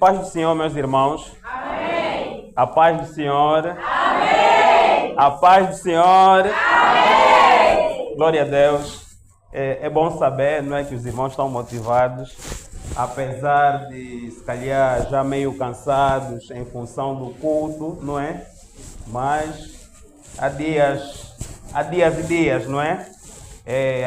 Paz do Senhor, meus irmãos. Amém. A paz do Senhor. Amém. A paz do Senhor. Amém. Glória a Deus. É bom saber, não é, que os irmãos estão motivados, apesar de, se calhar, já meio cansados em função do culto, não é? Mas há dias e dias, não é?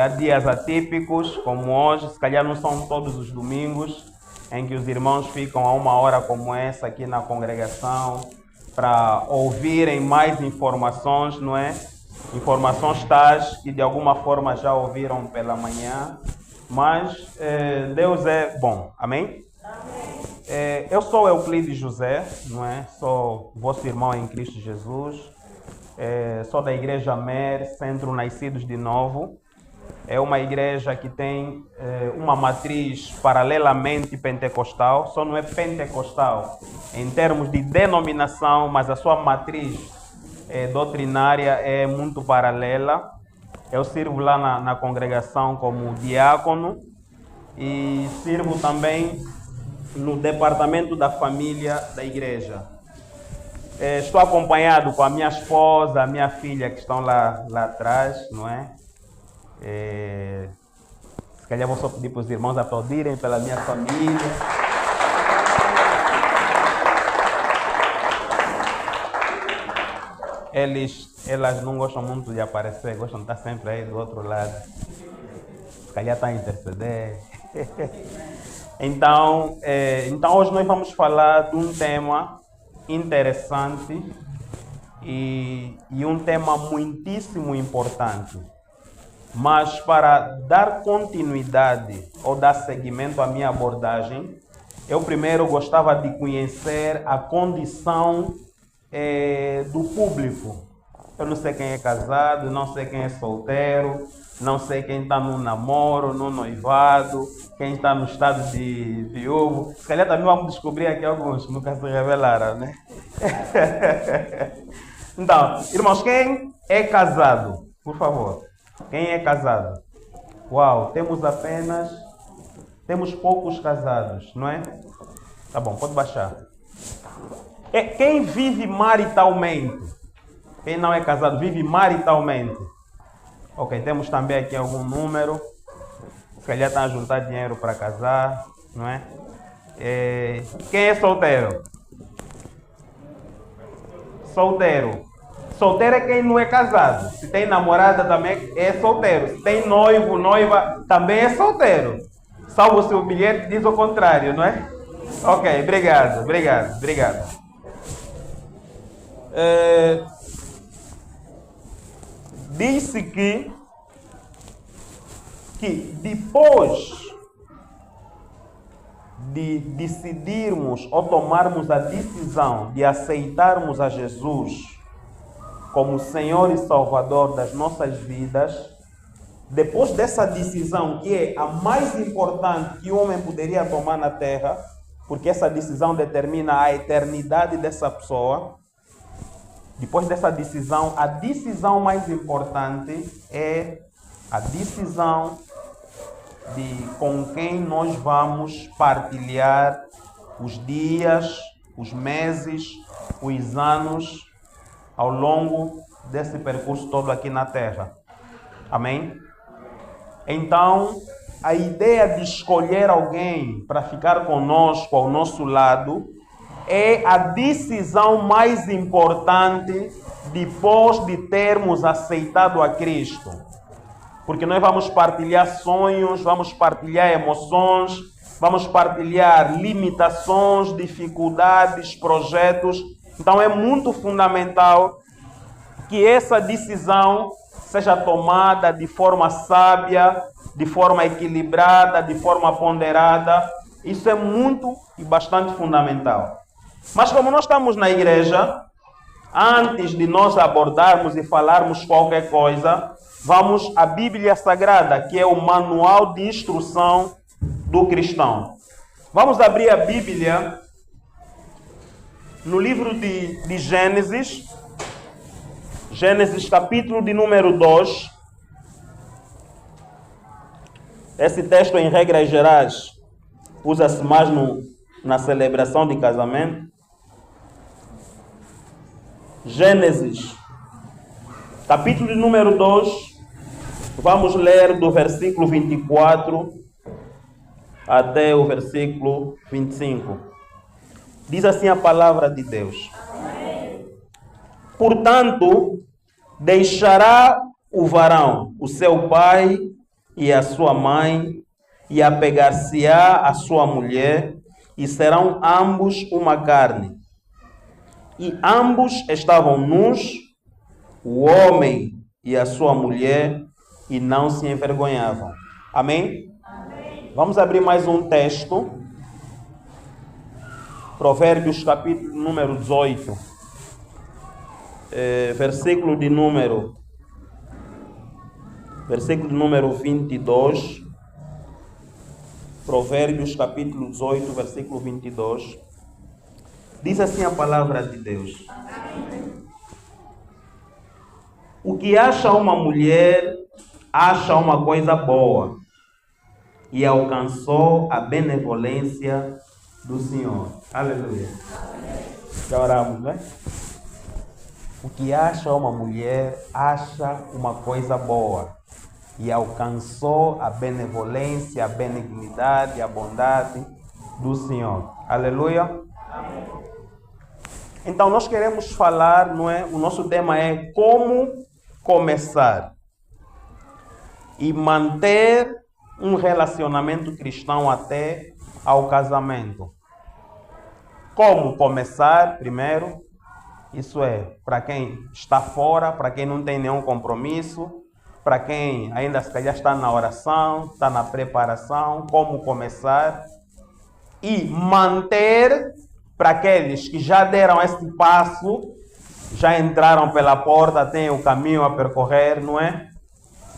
Há dias atípicos, como hoje, se calhar não são todos os domingos, em que os irmãos ficam a uma hora como essa aqui na congregação para ouvirem mais informações, não é? Informações tais que de alguma forma já ouviram pela manhã, mas Deus é bom, amém? Amém. Eu sou Euclides José, não é? Sou vosso irmão em Cristo Jesus, sou da Igreja MER, Centro Nascidos de Novo. É uma igreja que tem uma matriz paralelamente pentecostal, só não é pentecostal em termos de denominação, mas a sua matriz doutrinária é muito paralela. Eu sirvo lá na congregação como diácono e sirvo também no departamento da família da igreja. Estou acompanhado com a minha esposa, a minha filha, que estão lá atrás, não é? Se calhar vou só pedir para os irmãos aplaudirem pela minha família. Elas não gostam muito de aparecer, gostam de estar sempre aí do outro lado. Se calhar está a interceder. Então hoje nós vamos falar de um tema interessante e um tema muitíssimo importante. Mas para dar continuidade ou dar seguimento à minha abordagem, eu primeiro gostava de conhecer a condição do público. Eu não sei quem é casado, não sei quem é solteiro, não sei quem está no namoro, no noivado, quem está no estado de viúvo. Se calhar também vamos descobrir aqui alguns que nunca se revelaram, né? Então, irmãos, quem é casado? Por favor. Quem é casado? Uau, temos poucos casados, não é? Tá bom, pode baixar. Quem vive maritalmente? Quem não é casado vive maritalmente? Ok, temos também aqui algum número. Se calhar estão a juntar dinheiro para casar, não é? Quem é solteiro? Solteiro. Solteiro é quem não é casado. Se tem namorada também é solteiro. Se tem noivo, noiva, também é solteiro. Salvo se o bilhete diz o contrário, não é? Ok, obrigado. Disse que depois de decidirmos ou tomarmos a decisão de aceitarmos a Jesus como Senhor e Salvador das nossas vidas, depois dessa decisão, que é a mais importante que o homem poderia tomar na terra, porque essa decisão determina a eternidade dessa pessoa, depois dessa decisão, a decisão mais importante é a decisão de com quem nós vamos partilhar os dias, os meses, os anos, ao longo desse percurso todo aqui na Terra. Amém? Então, a ideia de escolher alguém para ficar conosco ao nosso lado é a decisão mais importante depois de termos aceitado a Cristo. Porque nós vamos partilhar sonhos, vamos partilhar emoções, vamos partilhar limitações, dificuldades, projetos. Então é muito fundamental que essa decisão seja tomada de forma sábia, de forma equilibrada, de forma ponderada. Isso é muito e bastante fundamental. Mas como nós estamos na igreja, antes de nós abordarmos e falarmos qualquer coisa, vamos à Bíblia Sagrada, que é o manual de instrução do cristão. Vamos abrir a Bíblia no livro de Gênesis, Gênesis capítulo de número 2. Esse texto, em regras gerais, usa-se mais na celebração de casamento. Gênesis, capítulo de número 2, vamos ler do versículo 24 até o versículo 25. Diz assim a palavra de Deus. Portanto, deixará o varão o seu pai e a sua mãe, e apegar-se-á a sua mulher, e serão ambos uma carne. E ambos estavam nus, o homem e a sua mulher, e não se envergonhavam. Amém? Amém. Vamos abrir mais um texto. Provérbios, capítulo número 18. Versículo de número 22. Provérbios, capítulo 18, versículo 22. Diz assim a palavra de Deus. O que acha uma mulher, acha uma coisa boa, e alcançou a benevolência do Senhor. Aleluia. Já oramos, né? O que acha uma mulher, acha uma coisa boa, e alcançou a benevolência, a benignidade, a bondade do Senhor. Aleluia. Amém. Então nós queremos falar, não é? O nosso tema é como começar e manter um relacionamento cristão até ao casamento. Como começar primeiro? Isso é, para quem está fora, para quem não tem nenhum compromisso, para quem ainda se calhar está na oração, está na preparação, como começar e manter para aqueles que já deram esse passo, já entraram pela porta, têm o caminho a percorrer, não é?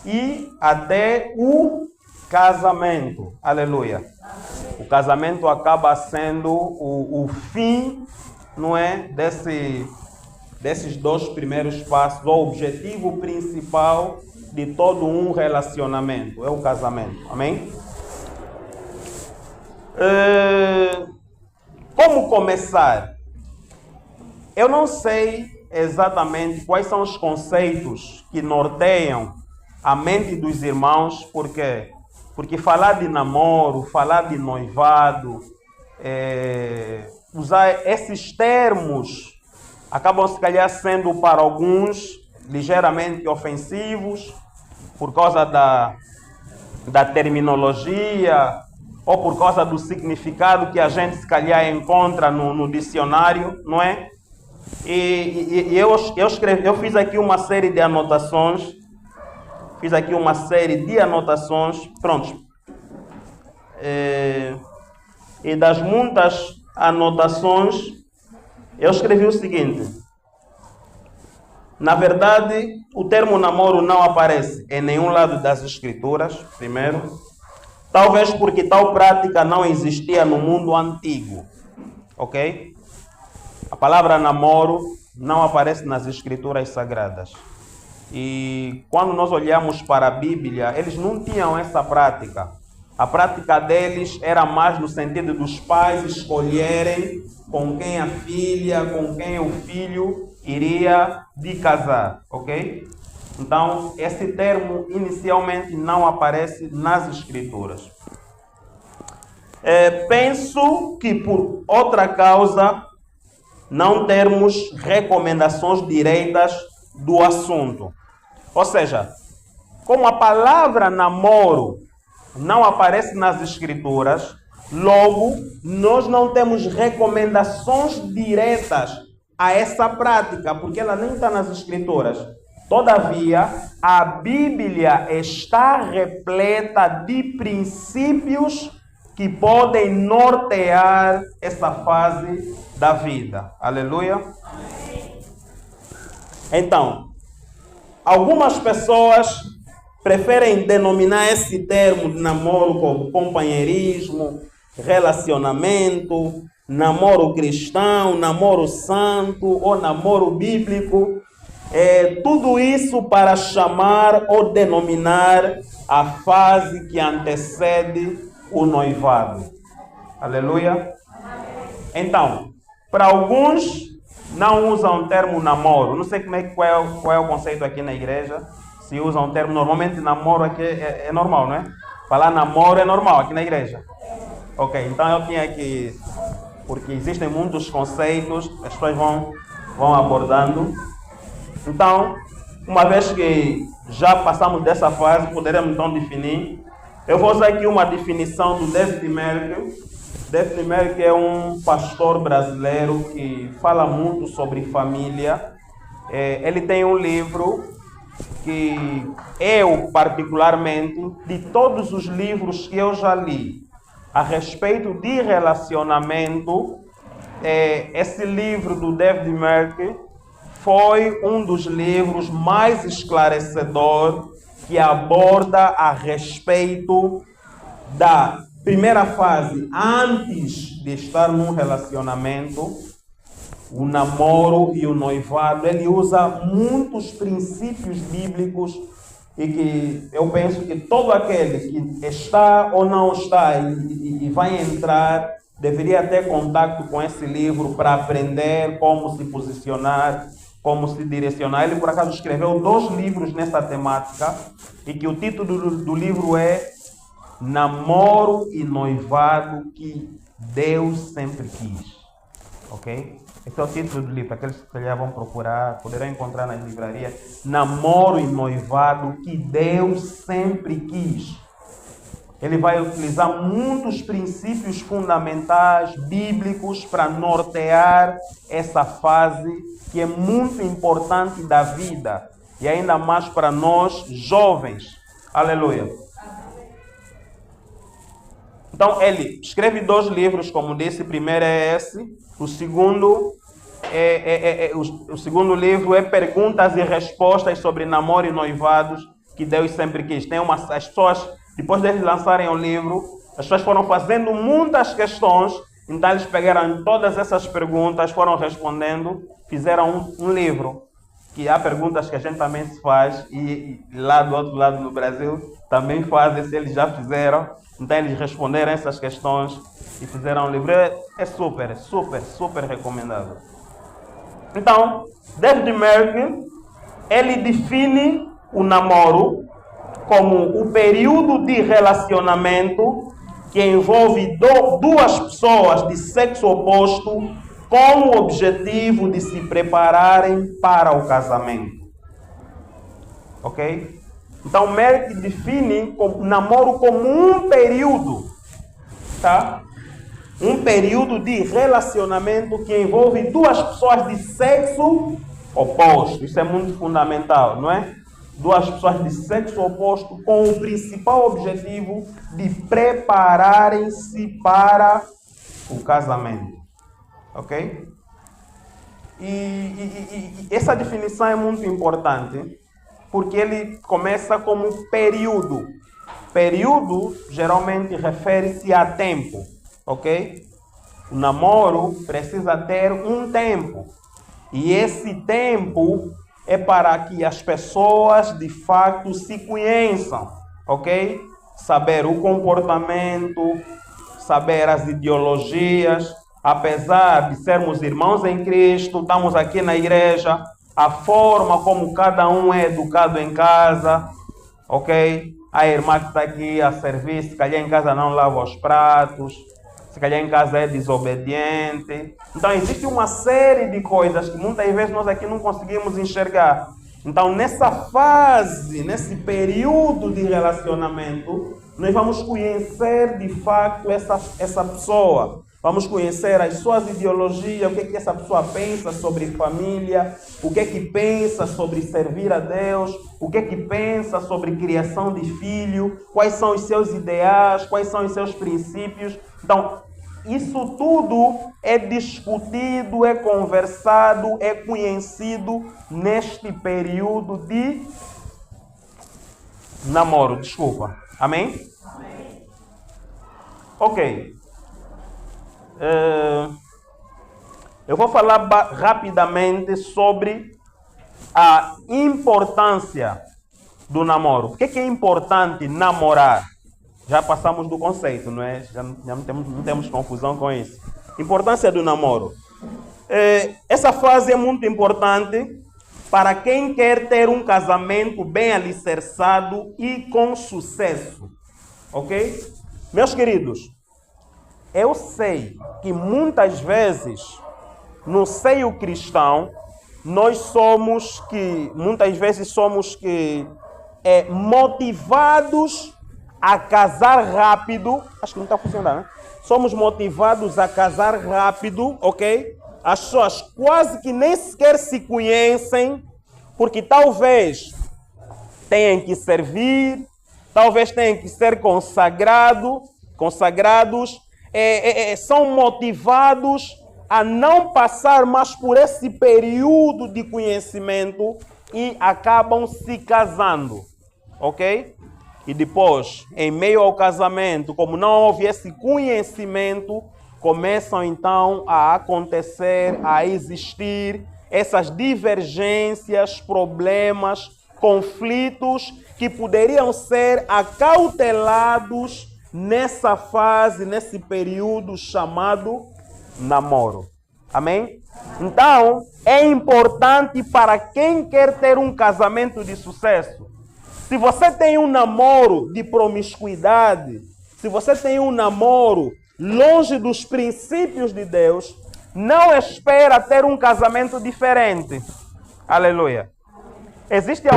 E até o casamento. Aleluia. O casamento acaba sendo o fim, não é? Desses dois primeiros passos, o objetivo principal de todo um relacionamento é o casamento. Amém? Como começar? Eu não sei exatamente quais são os conceitos que norteiam a mente dos irmãos, porque falar de namoro, falar de noivado, usar esses termos acabam se calhar sendo para alguns ligeiramente ofensivos por causa da terminologia ou por causa do significado que a gente se calhar encontra no dicionário, não é? E eu fiz aqui uma série de anotações. Pronto. E das muitas anotações, eu escrevi o seguinte. Na verdade, o termo namoro não aparece em nenhum lado das escrituras, primeiro. Talvez porque tal prática não existia no mundo antigo. Ok? A palavra namoro não aparece nas escrituras sagradas. E quando nós olhamos para a Bíblia, eles não tinham essa prática. A prática deles era mais no sentido dos pais escolherem com quem a filha, com quem o filho iria de casar, ok? Então, esse termo inicialmente não aparece nas escrituras. Penso que por outra causa não termos recomendações diretas do assunto. Ou seja, como a palavra namoro não aparece nas escrituras, logo nós não temos recomendações diretas a essa prática, porque ela nem está nas escrituras. Todavia, a Bíblia está repleta de princípios que podem nortear essa fase da vida. Aleluia. Então, algumas pessoas preferem denominar esse termo de namoro como companheirismo, relacionamento, namoro cristão, namoro santo ou namoro bíblico. Tudo isso para chamar ou denominar a fase que antecede o noivado. Aleluia. Então, para alguns não usam o termo namoro. Não sei qual é o conceito aqui na igreja. Se usam o termo, normalmente namoro aqui é normal, não é? Falar namoro é normal aqui na igreja. Ok, então eu tinha que... Porque existem muitos conceitos, as pessoas vão abordando. Então, uma vez que já passamos dessa fase, poderemos então definir. Eu vou usar aqui uma definição do David Merkel. David Merkel é um pastor brasileiro que fala muito sobre família. Ele tem um livro que eu, particularmente, de todos os livros que eu já li a respeito de relacionamento, esse livro do David Merkel foi um dos livros mais esclarecedor que aborda a respeito da primeira fase, antes de estar num relacionamento, o namoro e o noivado. Ele usa muitos princípios bíblicos e que eu penso que todo aquele que está ou não está e vai entrar deveria ter contato com esse livro para aprender como se posicionar, como se direcionar. Ele, por acaso, escreveu 2 livros nessa temática e que o título do livro é Namoro e Noivado que Deus Sempre Quis. Ok? Esse é o título do livro. Aqueles que já vão procurar, poderão encontrar nas livrarias. Namoro e Noivado que Deus Sempre Quis. Ele vai utilizar muitos princípios fundamentais, bíblicos, para nortear essa fase que é muito importante da vida. E ainda mais para nós, jovens. Aleluia. Então, ele escreve 2 livros, como disse. O primeiro é esse. O segundo, o segundo livro é Perguntas e Respostas sobre Namoro e Noivados que Deus Sempre Quis. As pessoas, depois de eles lançarem o livro, as pessoas foram fazendo muitas questões. Então, eles pegaram todas essas perguntas, foram respondendo, fizeram um livro. Que há perguntas que a gente também se faz, e lá do outro lado no Brasil também fazem, se eles já fizeram. Então, eles responderam essas questões e fizeram um livro. É super recomendável. Então, David Merkel, ele define o namoro como o período de relacionamento que envolve 2 pessoas de sexo oposto com o objetivo de se prepararem para o casamento. Ok? Então, Merkel define o namoro como um período, tá? Um período de relacionamento que envolve 2 pessoas de sexo oposto. Isso é muito fundamental, não é? 2 pessoas de sexo oposto com o principal objetivo de prepararem-se para o casamento. Ok? E essa definição é muito importante, porque ele começa como período. Período geralmente refere-se a tempo, ok? O namoro precisa ter um tempo. E esse tempo é para que as pessoas de fato se conheçam, ok? Saber o comportamento, saber as ideologias. Apesar de sermos irmãos em Cristo, estamos aqui na igreja, a forma como cada um é educado em casa, ok? A irmã que está aqui a servir, se calhar em casa não lava os pratos, se calhar em casa é desobediente. Então existe uma série de coisas que muitas vezes nós aqui não conseguimos enxergar. Então nessa fase, nesse período de relacionamento, nós vamos conhecer de fato essa pessoa. Vamos conhecer as suas ideologias, o que essa pessoa pensa sobre família, o que pensa sobre servir a Deus, o que pensa sobre criação de filho, quais são os seus ideais, quais são os seus princípios. Então, isso tudo é discutido, é conversado, é conhecido neste período de namoro. Desculpa. Amém? Amém. Ok. Eu vou falar rapidamente sobre a importância do namoro. Por que é importante namorar? Já passamos do conceito, não é? Já não temos confusão com isso. Importância do namoro. Essa fase é muito importante para quem quer ter um casamento bem alicerçado e com sucesso. Ok? Meus queridos, eu sei que muitas vezes no seio cristão muitas vezes somos motivados a casar rápido. Acho que não está funcionando, né? Somos motivados a casar rápido, ok? As pessoas quase que nem sequer se conhecem, porque talvez tenham que servir, talvez tenham que ser consagrados, são motivados a não passar mais por esse período de conhecimento e acabam se casando, ok? E depois, em meio ao casamento, como não houve esse conhecimento, começam então a acontecer, a existir essas divergências, problemas, conflitos que poderiam ser acautelados nessa fase, nesse período chamado namoro. Amém? Então, é importante para quem quer ter um casamento de sucesso. Se você tem um namoro de promiscuidade, se você tem um namoro longe dos princípios de Deus, não espera ter um casamento diferente. Aleluia. Existe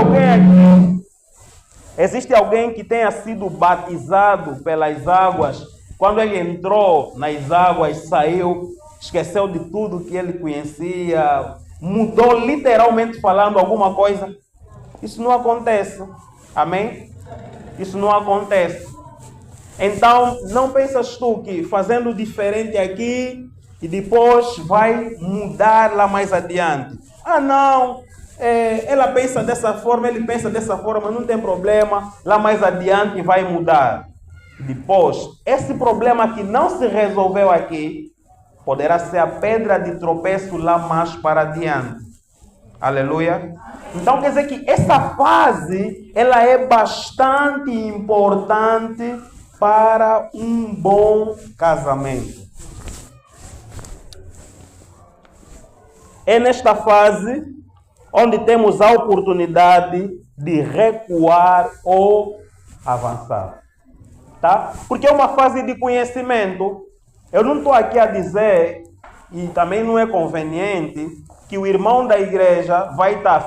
alguém que tenha sido batizado pelas águas, quando ele entrou nas águas, saiu, esqueceu de tudo que ele conhecia, mudou literalmente falando alguma coisa? Isso não acontece. Amém? Isso não acontece. Então, não pensas tu que fazendo diferente aqui e depois vai mudar lá mais adiante. Ah, não, ela pensa dessa forma, ele pensa dessa forma, não tem problema, lá mais adiante vai mudar. Depois, esse problema que não se resolveu aqui, poderá ser a pedra de tropeço lá mais para adiante. Aleluia. Então quer dizer que essa fase, ela é bastante importante para um bom casamento. É nesta fase onde temos a oportunidade de recuar ou avançar. Tá? Porque é uma fase de conhecimento. Eu não estou aqui a dizer, e também não é conveniente, que o irmão da igreja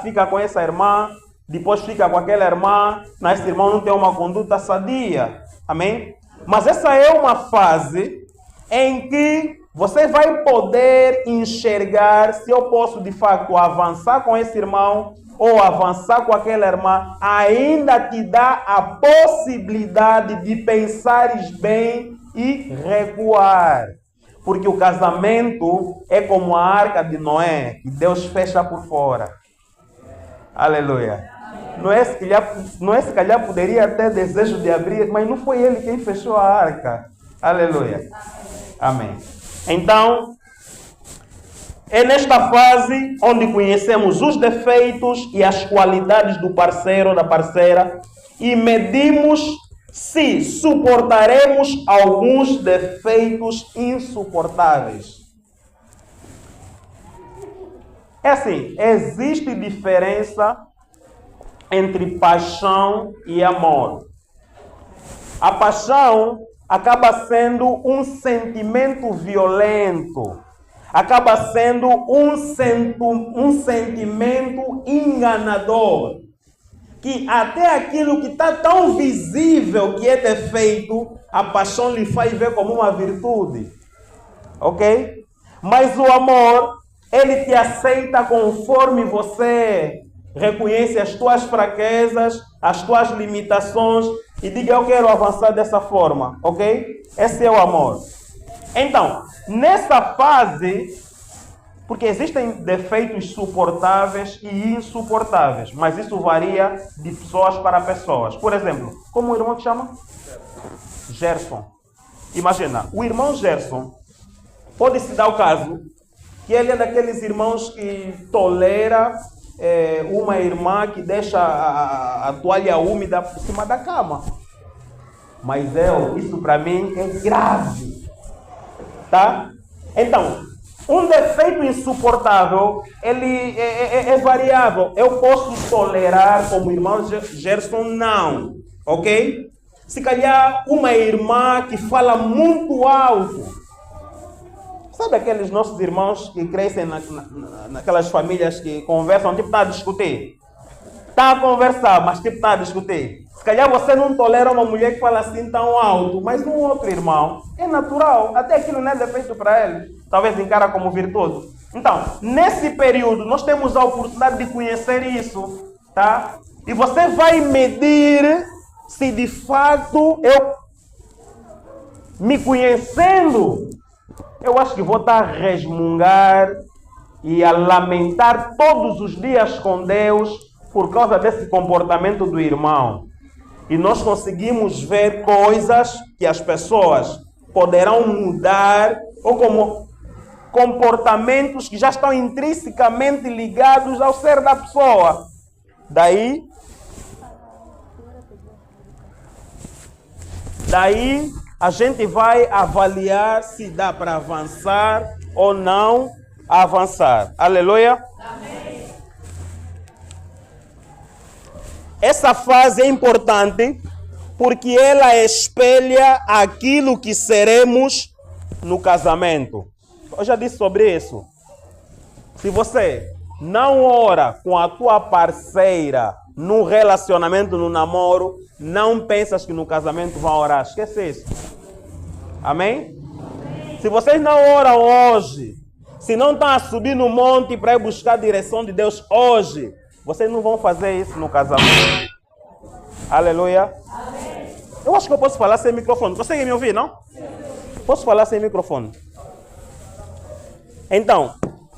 fica com essa irmã, depois fica com aquela irmã, esse irmão não tem uma conduta sadia. Amém? Mas essa é uma fase em que você vai poder enxergar se eu posso de fato avançar com esse irmão ou avançar com aquela irmã. Ainda te dá a possibilidade de pensares bem e recuar. Porque o casamento é como a arca de Noé, que Deus fecha por fora. Aleluia. Noé se calhar poderia ter desejo de abrir, mas não foi ele quem fechou a arca. Aleluia. Amém. Então, é nesta fase onde conhecemos os defeitos e as qualidades do parceiro ou da parceira e medimos se suportaremos alguns defeitos insuportáveis. É assim, existe diferença entre paixão e amor. A paixão acaba sendo um sentimento violento, acaba sendo um sentimento enganador, que até aquilo que está tão visível que é defeito, a paixão lhe faz ver como uma virtude. Ok? Mas o amor, ele te aceita conforme você reconhece as tuas fraquezas, as tuas limitações e diga, eu quero avançar dessa forma. Ok? Esse é o amor. Então, nessa fase, porque existem defeitos suportáveis e insuportáveis, mas isso varia de pessoas para pessoas. Por exemplo, como o irmão te chama? Gerson. Imagina, o irmão Gerson pode se dar o caso que ele é daqueles irmãos que tolera uma irmã que deixa a toalha úmida por cima da cama. Mas isso para mim é grave. Tá? Então, um defeito insuportável, ele é variável. Eu posso tolerar, como o irmão Gerson, não. Ok? Se calhar uma irmã que fala muito alto. Sabe aqueles nossos irmãos que crescem naquelas famílias que conversam, tipo, está a discutir? Está a conversar, mas tipo, está a discutir. Se calhar você não tolera uma mulher que fala assim tão alto, mas um outro irmão é natural. Até aquilo não é defeito para ele. Talvez encara como virtude. Então, nesse período, nós temos a oportunidade de conhecer isso, tá? E você vai medir se de fato eu, me conhecendo, eu acho que vou estar a resmungar e a lamentar todos os dias com Deus por causa desse comportamento do irmão. E nós conseguimos ver coisas que as pessoas poderão mudar, ou como comportamentos que já estão intrinsecamente ligados ao ser da pessoa. Daí a gente vai avaliar se dá para avançar ou não avançar. Aleluia. Amém. Essa fase é importante porque ela espelha aquilo que seremos no casamento. Eu já disse sobre isso. Se você não ora com a tua parceira no relacionamento, no namoro, não pensas que no casamento vão orar. Esquece isso. Amém? Amém. Se vocês não oram hoje, se não estão a subir no monte para ir buscar a direção de Deus hoje, vocês não vão fazer isso no casamento. Aleluia. Amém. Eu acho que eu posso falar sem microfone. Conseguem me ouvir, não? Sim. Posso falar sem microfone. Então,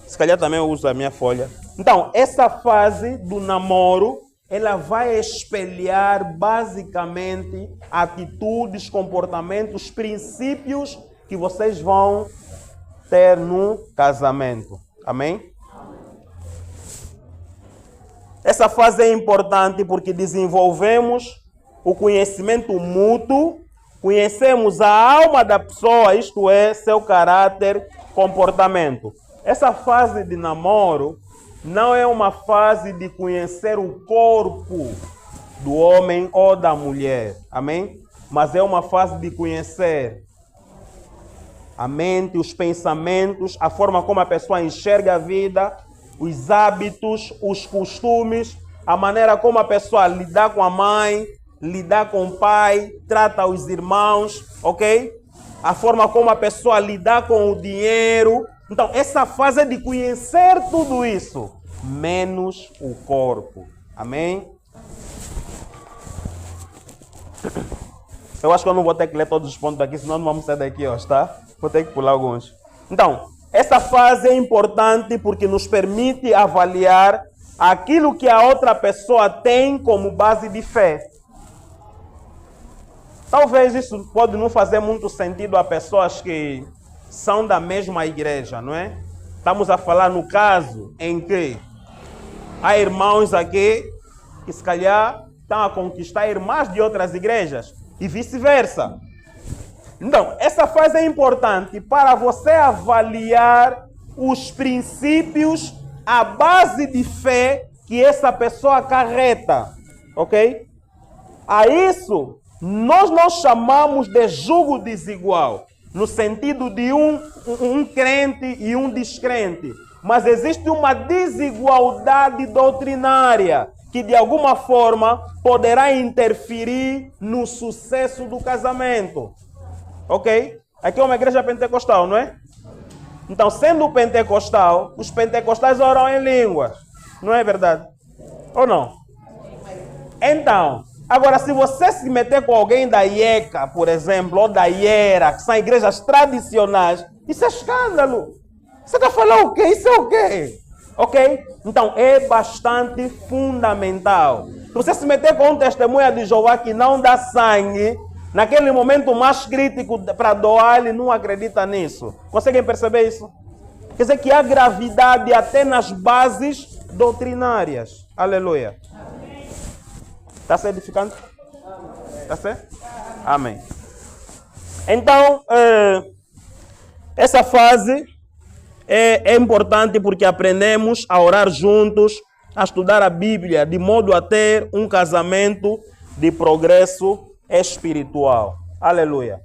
se calhar também eu uso a minha folha. Então, essa fase do namoro, ela vai espelhar basicamente atitudes, comportamentos, princípios que vocês vão ter no casamento. Amém? Essa fase é importante porque desenvolvemos o conhecimento mútuo, conhecemos a alma da pessoa, isto é, seu caráter, comportamento. Essa fase de namoro não é uma fase de conhecer o corpo do homem ou da mulher, amém? Mas é uma fase de conhecer a mente, os pensamentos, a forma como a pessoa enxerga a vida, os hábitos, os costumes, a maneira como a pessoa lidar com a mãe, lidar com o pai, trata os irmãos, ok? A forma como a pessoa lidar com o dinheiro. Então, essa fase é de conhecer tudo isso, menos o corpo. Amém? Eu acho que eu não vou ter que ler todos os pontos aqui, senão não vamos sair daqui hoje, tá? Vou ter que pular alguns. Então, essa fase é importante porque nos permite avaliar aquilo que a outra pessoa tem como base de fé. Talvez isso pode não fazer muito sentido a pessoas que são da mesma igreja, não é? Estamos a falar no caso em que há irmãos aqui que se calhar estão a conquistar irmãs de outras igrejas e vice-versa. Então, essa fase é importante para você avaliar os princípios, a base de fé que essa pessoa acarreta, ok? A isso, nós não chamamos de jugo desigual, no sentido de um crente e um descrente. Mas existe uma desigualdade doutrinária que, de alguma forma, poderá interferir no sucesso do casamento. Ok? Aqui é uma igreja pentecostal, não é? Então, sendo pentecostal, os pentecostais oram em línguas. Não é verdade? Ou não? Então, agora, se você se meter com alguém da IECA, por exemplo, ou da IERA, que são igrejas tradicionais, isso é escândalo. Você está falando o quê? Isso é o quê? Ok? Então, é bastante fundamental. Se você se meter com um testemunha de Jeová que não dá sangue, naquele momento mais crítico para doar, ele não acredita nisso. Conseguem perceber isso? Quer dizer que há gravidade até nas bases doutrinárias. Aleluia. Está se edificando? Está certo? Amém. Então, essa fase é importante porque aprendemos a orar juntos, a estudar a Bíblia, de modo a ter um casamento de progresso espiritual. Aleluia.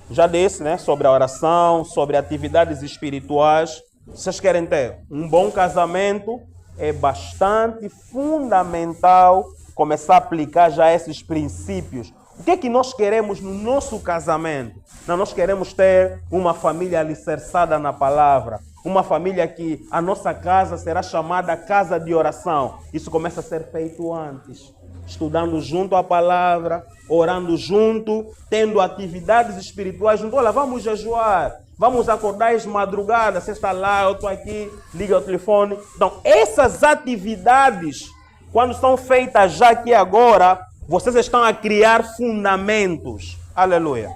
Já disse, né, sobre a oração, sobre atividades espirituais. Vocês querem ter um bom casamento? É bastante fundamental começar a aplicar já esses princípios. O que é que nós queremos no nosso casamento? Não, nós queremos ter uma família alicerçada na palavra. Uma família que a nossa casa será chamada casa de oração. Isso começa a ser feito antes. Estudando junto a palavra, orando junto, tendo atividades espirituais junto. Olha, vamos jejuar, vamos acordar às madrugadas. Você está lá, eu estou aqui, liga o telefone. Então, essas atividades, quando são feitas já aqui agora, vocês estão a criar fundamentos. Aleluia.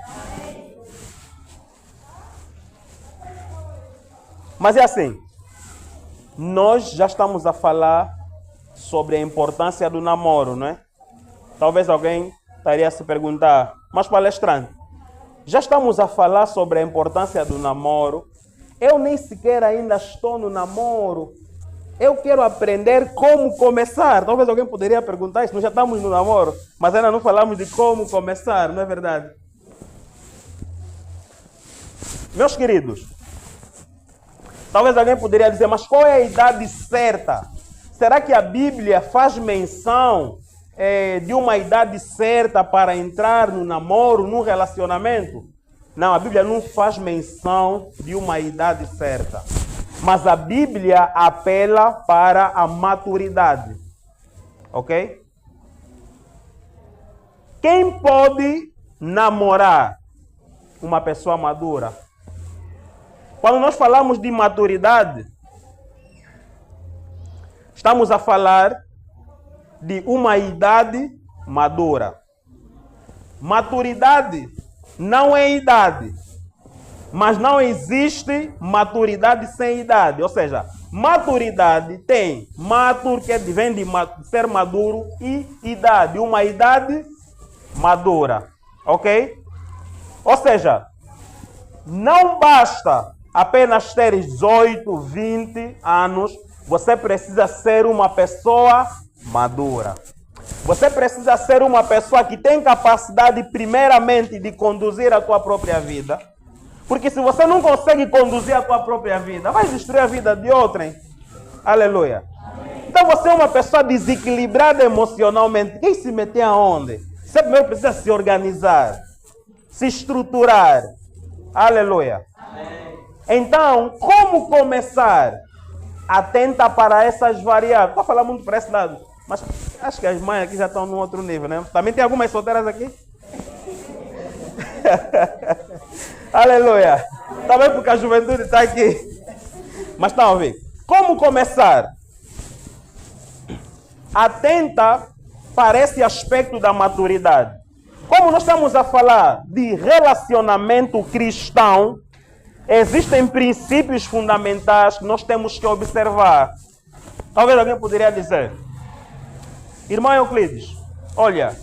Mas é assim, nós já estamos a falar sobre a importância do namoro, não é? Talvez alguém estaria a se perguntar, mas palestrante, já estamos a falar sobre a importância do namoro, eu nem sequer ainda estou no namoro, eu quero aprender como começar. Talvez alguém poderia perguntar isso, nós já estamos no namoro, mas ainda não falamos de como começar, não é verdade? Meus queridos, talvez alguém poderia dizer, mas qual é a idade certa? Será que a Bíblia faz menção de uma idade certa para entrar no namoro, no relacionamento? Não, a Bíblia não faz menção de uma idade certa. Mas a Bíblia apela para a maturidade. Ok? Quem pode namorar uma pessoa madura? Quando nós falamos de maturidade, estamos a falar de uma idade madura. Maturidade não é idade, mas não existe maturidade sem idade. Ou seja, maturidade tem que vem de ser maduro, e idade, uma idade madura. Ok? Ou seja, não basta apenas ter 18, 20 anos, você precisa ser uma pessoa madura. Você precisa ser uma pessoa que tem capacidade, primeiramente, de conduzir a tua própria vida. Porque se você não consegue conduzir a tua própria vida, vai destruir a vida de outrem. Aleluia. Então você é uma pessoa desequilibrada emocionalmente. Quem se meter aonde? Você primeiro precisa se organizar, se estruturar. Aleluia. Então, como começar? Atenta para essas variáveis. Vou falar muito para esse lado, mas acho que as mães aqui já estão num outro nível, né? Também tem algumas solteiras aqui? Aleluia. Também porque a juventude está aqui. Mas estão a ouvir. Como começar? Atenta para esse aspecto da maturidade. Como nós estamos a falar de relacionamento cristão, existem princípios fundamentais que nós temos que observar. Talvez alguém poderia dizer, irmão Euclides, olha,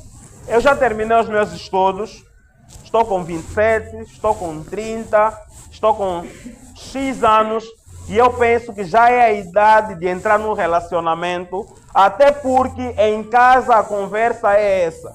eu já terminei os meus estudos, estou com 27, estou com 30, estou com X anos, e eu penso que já é a idade de entrar num relacionamento, até porque em casa a conversa é essa,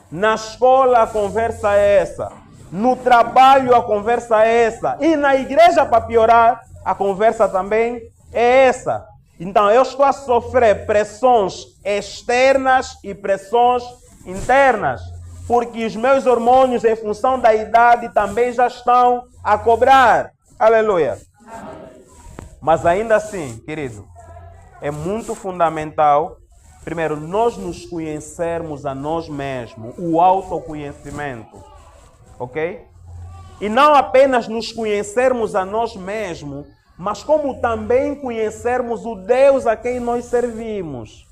na escola a conversa é essa, no trabalho a conversa é essa. E na igreja, para piorar, a conversa também é essa. Então eu estou a sofrer pressões externas e pressões internas. Porque os meus hormônios, em função da idade, também já estão a cobrar. Aleluia. Mas ainda assim, querido, é muito fundamental, primeiro, nós nos conhecermos a nós mesmos. O autoconhecimento. Ok? E não apenas nos conhecermos a nós mesmos, mas como também conhecermos o Deus a quem nós servimos.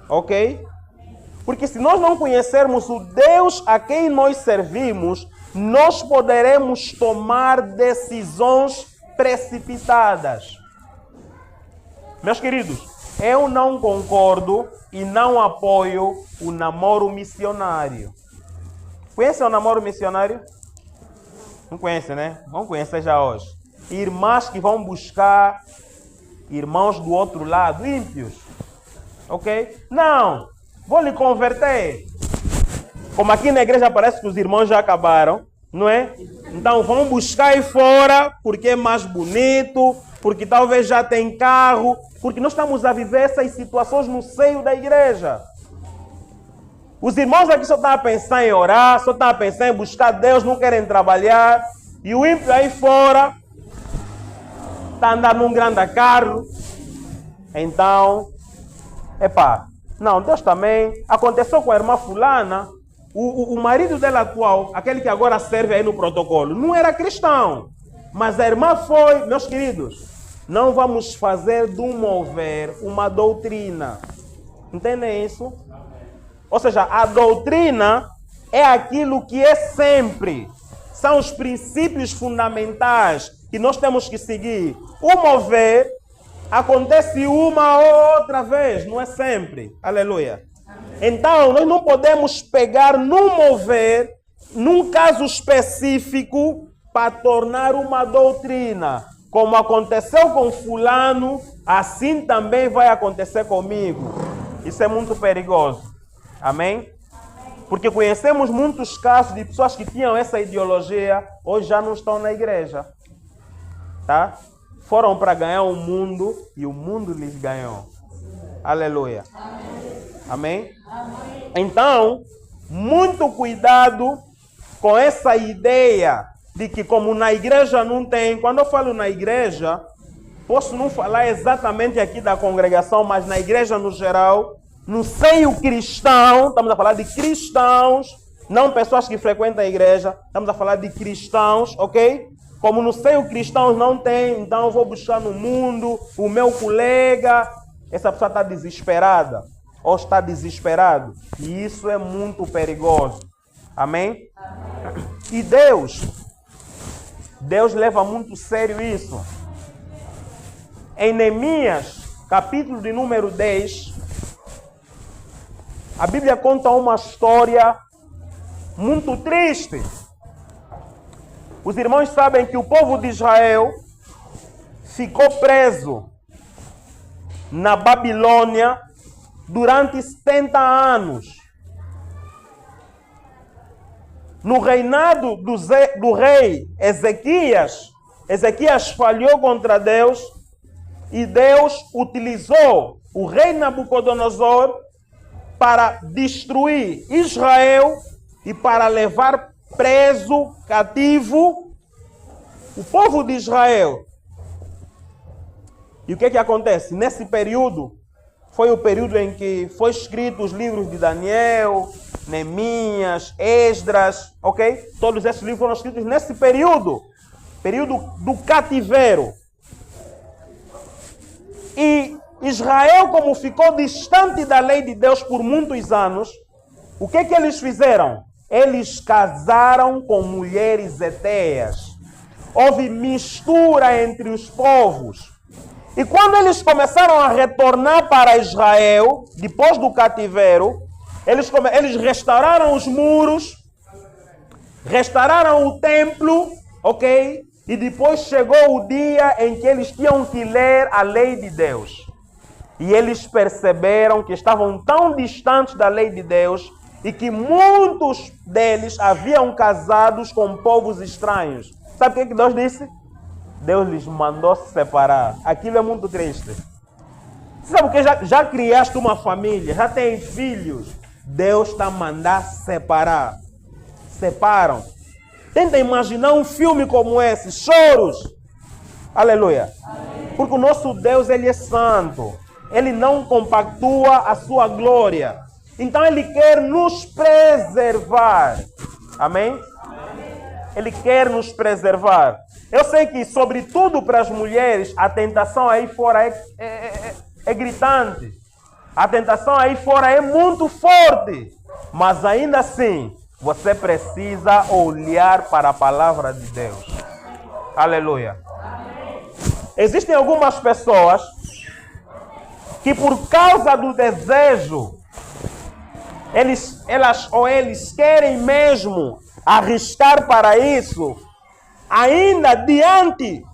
Ok? Porque se nós não conhecermos o Deus a quem nós servimos, nós poderemos tomar decisões precipitadas. Meus queridos, Eu não concordo e não apoio o namoro missionário. Conhece o namoro missionário? Não conhece, né? Vamos conhecer já hoje. Irmãs que vão buscar irmãos do outro lado, ímpios. Ok? Não, vou lhe converter. Como aqui na igreja parece que os irmãos já acabaram, não é? Então vão buscar aí fora porque é mais bonito, porque talvez já tem carro, porque nós estamos a viver essas situações no seio da igreja. Os irmãos aqui só estão a pensar em orar, só estão a pensar em buscar Deus, não querem trabalhar. E o ímpio aí fora está a andar num grande carro. Então, não, Deus também. Aconteceu com a irmã fulana, o marido dela atual, aquele que agora serve aí no protocolo, não era cristão. Mas a irmã foi, meus queridos, não vamos fazer do mover uma doutrina. Entendem isso? Ou seja, a doutrina é aquilo que é sempre. São os princípios fundamentais que nós temos que seguir. O mover acontece uma ou outra vez, não é sempre. Aleluia. Então, nós não podemos pegar no mover, num caso específico, para tornar uma doutrina. Como aconteceu com fulano, assim também vai acontecer comigo. Isso é muito perigoso. Amém? Porque conhecemos muitos casos de pessoas que tinham essa ideologia, hoje já não estão na igreja. Tá? Foram para ganhar o mundo e o mundo lhes ganhou. Aleluia. Amém? Então, muito cuidado com essa ideia de que como na igreja não tem. Quando eu falo na igreja, posso não falar exatamente aqui da congregação, mas na igreja no geral, no seio cristão, estamos a falar de cristãos, não pessoas que frequentam a igreja, estamos a falar de cristãos, ok? Como no seio cristãos não tem, então eu vou buscar no mundo o meu colega. Essa pessoa está desesperada ou está desesperado. E isso é muito perigoso. Amém? E Deus leva muito sério isso. Em Neemias, capítulo de número 10, a Bíblia conta uma história muito triste. Os irmãos sabem que o povo de Israel ficou preso na Babilônia durante 70 anos. No reinado do rei Ezequias falhou contra Deus e Deus utilizou o rei Nabucodonosor para destruir Israel e para levar preso, cativo, o povo de Israel. E o que acontece? Nesse período, foi o período em que foi escrito os livros de Daniel, Neemias, Esdras, ok? Todos esses livros foram escritos nesse período do cativeiro. E Israel, como ficou distante da lei de Deus por muitos anos, o que eles fizeram? Eles casaram com mulheres hetéias. Houve mistura entre os povos. E quando eles começaram a retornar para Israel, depois do cativeiro, eles restauraram os muros, restauraram o templo, ok? E depois chegou o dia em que eles tinham que ler a lei de Deus. E eles perceberam que estavam tão distantes da lei de Deus e que muitos deles haviam casados com povos estranhos. Sabe o que Deus disse? Deus lhes mandou se separar. Aquilo é muito triste. Sabe o que? Já criaste uma família, já tens filhos. Deus está a mandar separar. Separam. Tenta imaginar um filme como esse. Choros. Aleluia. Amém. Porque o nosso Deus, Ele é santo. Ele não compactua a sua glória. Então Ele quer nos preservar. Amém? Ele quer nos preservar. Eu sei que, sobretudo para as mulheres, a tentação aí fora é gritante. A tentação aí fora é muito forte. Mas ainda assim, você precisa olhar para a palavra de Deus. Aleluia. Existem algumas pessoas que por causa do desejo, eles querem mesmo arriscar para isso, ainda diante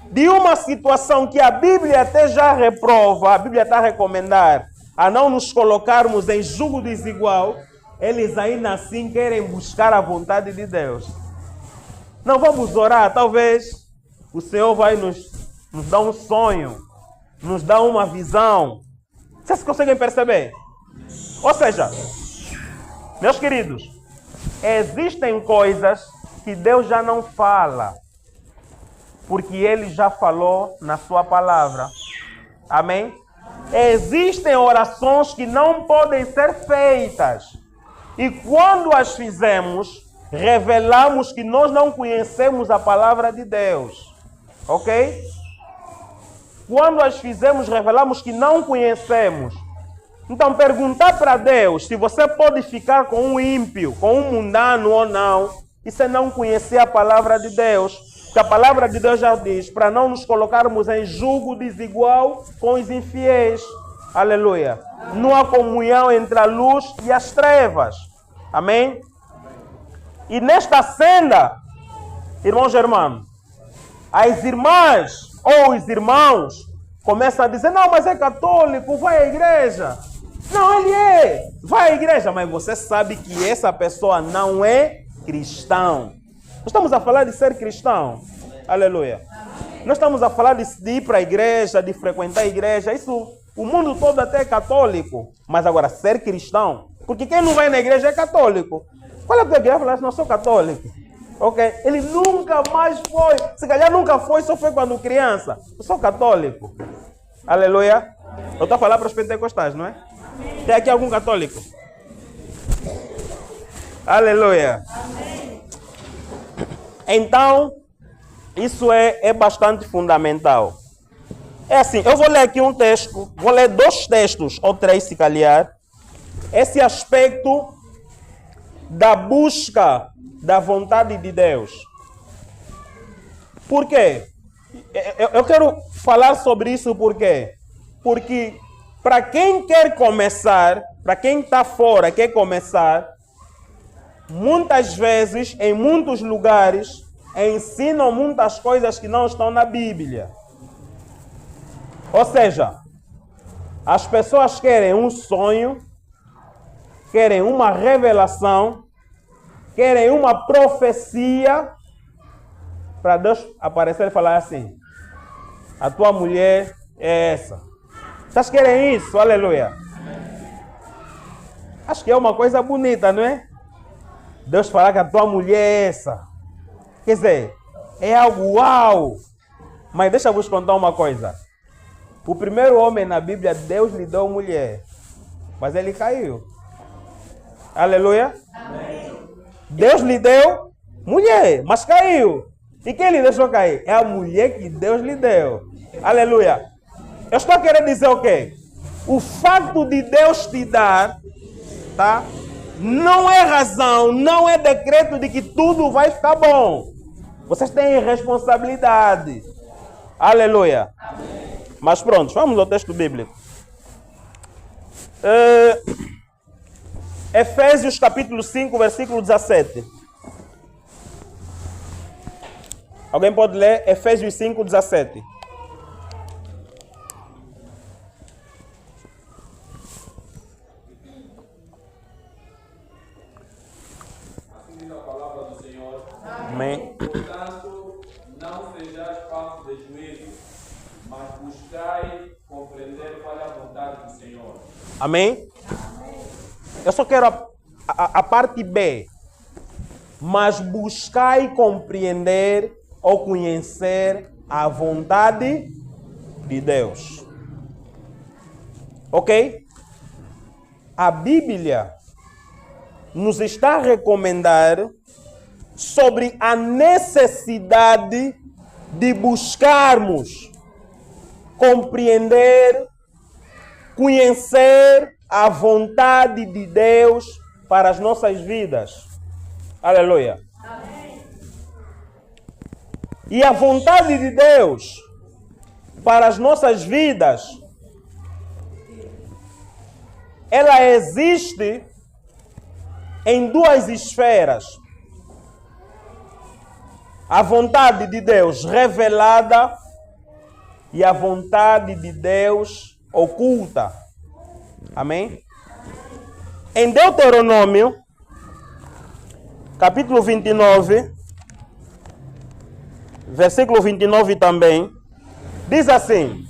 de uma situação que a Bíblia até já reprova, a Bíblia está a recomendar a não nos colocarmos em julgo desigual, eles ainda assim querem buscar a vontade de Deus. Não vamos orar, talvez o Senhor vai nos dar um sonho, nos dar uma visão. Vocês conseguem perceber? Ou seja, meus queridos, existem coisas que Deus já não fala, porque Ele já falou na sua palavra. Amém? Existem orações que não podem ser feitas. E quando as fizemos, revelamos que nós não conhecemos a palavra de Deus. Ok? Quando as fizemos, revelamos que não conhecemos. Então, perguntar para Deus se você pode ficar com um ímpio, com um mundano ou não, isso é não conhecer a palavra de Deus. Porque a palavra de Deus já diz para não nos colocarmos em julgo desigual com os infiéis. Aleluia. Não há comunhão entre a luz e as trevas. Amém? E nesta senda, irmãos e irmãs, as irmãs ou os irmãos começam a dizer: não, mas é católico, vai à igreja. Não, ele vai à igreja, mas você sabe que essa pessoa não é cristão. Nós estamos a falar de ser cristão. Aleluia. Nós estamos a falar de ir para a igreja, de frequentar a igreja. Isso, o mundo todo até é católico. Mas agora, ser cristão, porque quem não vai na igreja é católico. Qual é a tua igreja? Falar, não sou católico. Ok? Ele nunca mais foi. Se calhar nunca foi, só foi quando criança. Eu sou católico. Aleluia. Eu estou a falar para os pentecostais, não é? Tem aqui algum católico? Aleluia. Então, isso é bastante fundamental. É assim, eu vou ler aqui um texto, vou ler 2 textos, ou 3 se calhar. Esse aspecto da busca da vontade de Deus. Por quê? Eu quero falar sobre isso por quê? Porque para quem quer começar, para quem está fora, quer começar, muitas vezes, em muitos lugares, ensinam muitas coisas que não estão na Bíblia. Ou seja, as pessoas querem um sonho, querem uma revelação, querem uma profecia, para Deus aparecer e falar assim: a tua mulher é essa. Vocês querem isso? Aleluia. Acho que é uma coisa bonita, não é? Deus falar que a tua mulher é essa. Quer dizer, é algo uau. Mas deixa eu vos contar uma coisa. O primeiro homem na Bíblia, Deus lhe deu mulher, mas ele caiu. Aleluia. Amém. Deus lhe deu mulher, mas caiu. E quem lhe deixou cair? É a mulher que Deus lhe deu. Aleluia. Eu estou querendo dizer o quê? O fato de Deus te dar, tá? Não é razão, não é decreto de que tudo vai ficar bom. Vocês têm responsabilidade. Aleluia. Amém. Mas pronto, vamos ao texto bíblico. Efésios capítulo 5, versículo 17. Alguém pode ler Efésios 5, 17. Assim diz a palavra do Senhor. Amém. Portanto, não sejais falsos de juízo, mas buscai compreender qual é a vontade do Senhor. Amém? Eu só quero a parte B. Mas buscai compreender ou conhecer a vontade de Deus. Ok? A Bíblia nos está a recomendar sobre a necessidade de buscarmos compreender, conhecer a vontade de Deus para as nossas vidas. Aleluia. Amém. E a vontade de Deus para as nossas vidas ela existe em duas esferas. A vontade de Deus revelada e a vontade de Deus oculta. Amém? Em Deuteronômio, capítulo 29, versículo 29 também, diz assim: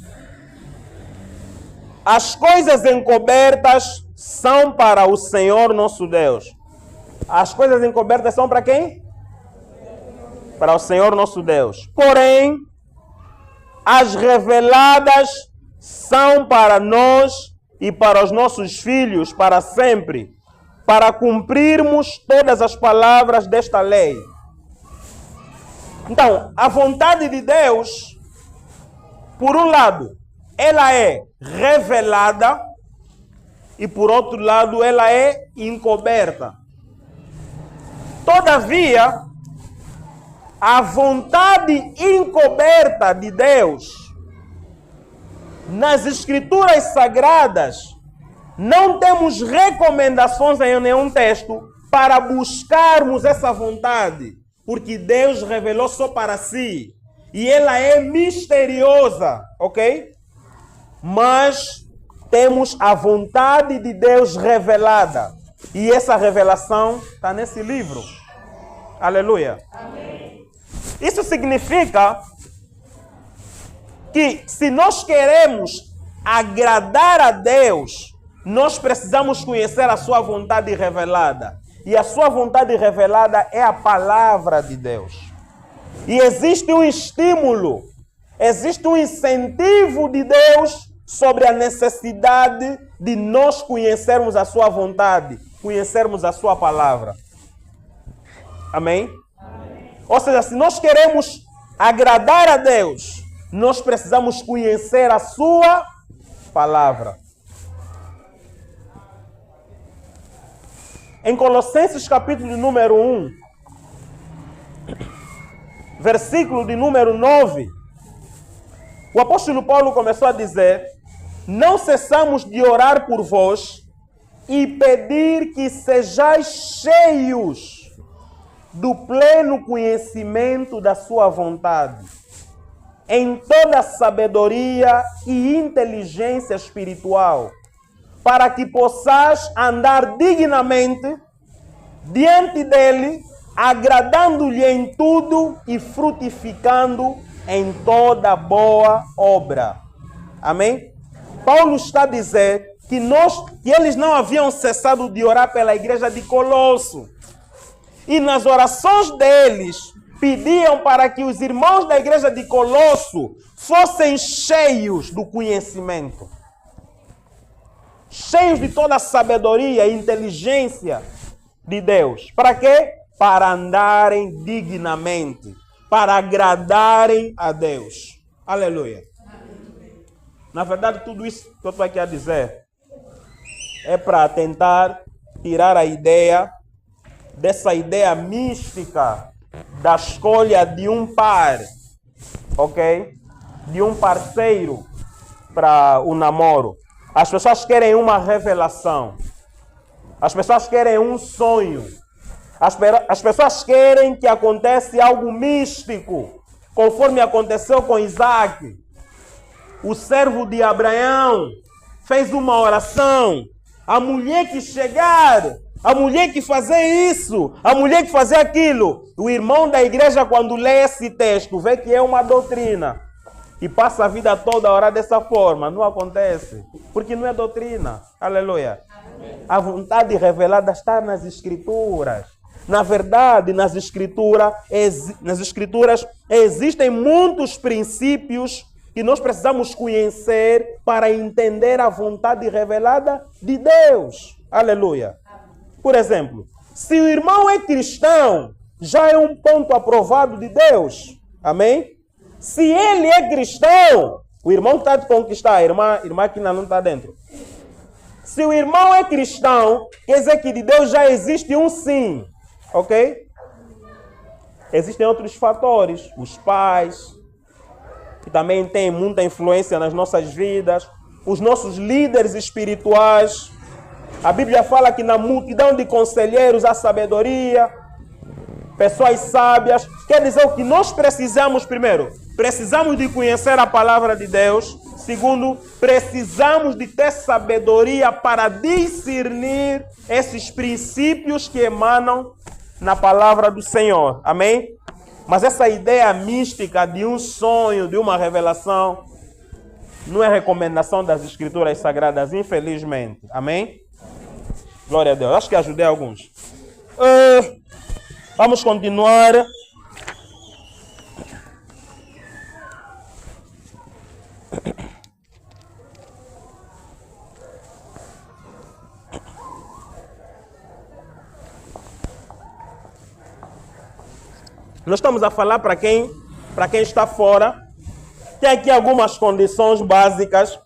as coisas encobertas são para o Senhor nosso Deus. As coisas encobertas são para quem? Para o Senhor nosso Deus. Porém, as reveladas são para nós e para os nossos filhos para sempre, para cumprirmos todas as palavras desta lei. Então, a vontade de Deus, por um lado, ela é revelada e por outro lado, ela é encoberta. Todavia, a vontade encoberta de Deus nas Escrituras Sagradas, não temos recomendações em nenhum texto para buscarmos essa vontade, porque Deus revelou só para si e ela é misteriosa, ok? Mas temos a vontade de Deus revelada e essa revelação está nesse livro. Aleluia. Amém. Isso significa que se nós queremos agradar a Deus, nós precisamos conhecer a sua vontade revelada. E a sua vontade revelada é a palavra de Deus. E existe um estímulo, existe um incentivo de Deus sobre a necessidade de nós conhecermos a sua vontade, conhecermos a sua palavra. Amém? Amém. Ou seja, se nós queremos agradar a Deus, nós precisamos conhecer a sua palavra. Em Colossenses capítulo número 1, versículo de número 9, o apóstolo Paulo começou a dizer: não cessamos de orar por vós e pedir que sejais cheios do pleno conhecimento da sua vontade, em toda sabedoria e inteligência espiritual, para que possais andar dignamente diante dele, agradando-lhe em tudo e frutificando em toda boa obra. Amém? Paulo está a dizer que eles não haviam cessado de orar pela igreja de Colosso. E nas orações deles, pediam para que os irmãos da igreja de Colosso fossem cheios do conhecimento. Cheios de toda a sabedoria e inteligência de Deus. Para quê? Para andarem dignamente. Para agradarem a Deus. Aleluia. Na verdade, tudo isso que eu estou aqui a dizer é para tentar tirar a ideia dessa ideia mística da escolha de um par, ok? De um parceiro para o namoro. As pessoas querem uma revelação. As pessoas querem um sonho. As pessoas querem que aconteça algo místico, conforme aconteceu com Isaac. O servo de Abraão fez uma oração. A mulher que chegar, a mulher que fazer isso, a mulher que fazer aquilo. O irmão da igreja, quando lê esse texto, vê que é uma doutrina. E passa a vida toda a orar dessa forma. Não acontece. Porque não é doutrina. Aleluia. A vontade revelada está nas Escrituras. Na verdade, nas Escrituras existem muitos princípios que nós precisamos conhecer para entender a vontade revelada de Deus. Aleluia. Por exemplo, se o irmão é cristão, já é um ponto aprovado de Deus. Amém? Se ele é cristão, o irmão está a conquistar, a irmã que não está dentro. Se o irmão é cristão, quer dizer que de Deus já existe um sim. Ok? Existem outros fatores. Os pais, que também têm muita influência nas nossas vidas. Os nossos líderes espirituais. A Bíblia fala que na multidão de conselheiros há sabedoria, pessoas sábias. Quer dizer o que nós precisamos primeiro? Precisamos de conhecer a palavra de Deus. Segundo, precisamos de ter sabedoria para discernir esses princípios que emanam na palavra do Senhor. Amém? Mas essa ideia mística de um sonho, de uma revelação, não é recomendação das Escrituras Sagradas, infelizmente. Amém? Glória a Deus. Acho que ajudei alguns. Vamos continuar. Nós estamos a falar para quem está fora. Tem aqui algumas condições básicas.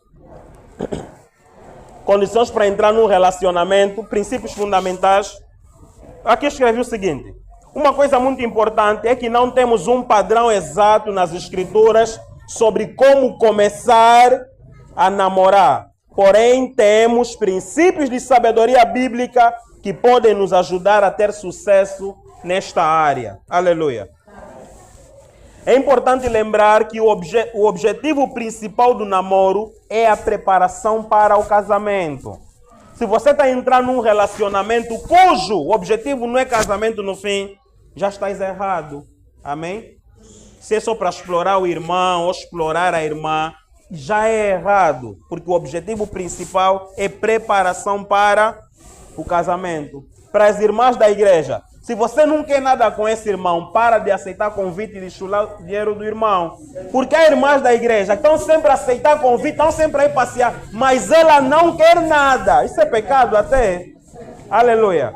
Condições para entrar num relacionamento, princípios fundamentais. Aqui escrevi o seguinte. Uma coisa muito importante é que não temos um padrão exato nas Escrituras sobre como começar a namorar. Porém, temos princípios de sabedoria bíblica que podem nos ajudar a ter sucesso nesta área. Aleluia. É importante lembrar que o objetivo principal do namoro é a preparação para o casamento. Se você está entrando num relacionamento cujo objetivo não é casamento no fim, já estás errado. Amém? Se é só para explorar o irmão ou explorar a irmã, já é errado. Porque o objetivo principal é preparação para o casamento. Para as irmãs da igreja, se você não quer nada com esse irmão, para de aceitar convite e de chular o dinheiro do irmão. Porque as irmãs da igreja estão sempre a aceitar convite, estão sempre a ir passear, mas ela não quer nada. Isso é pecado até. Aleluia.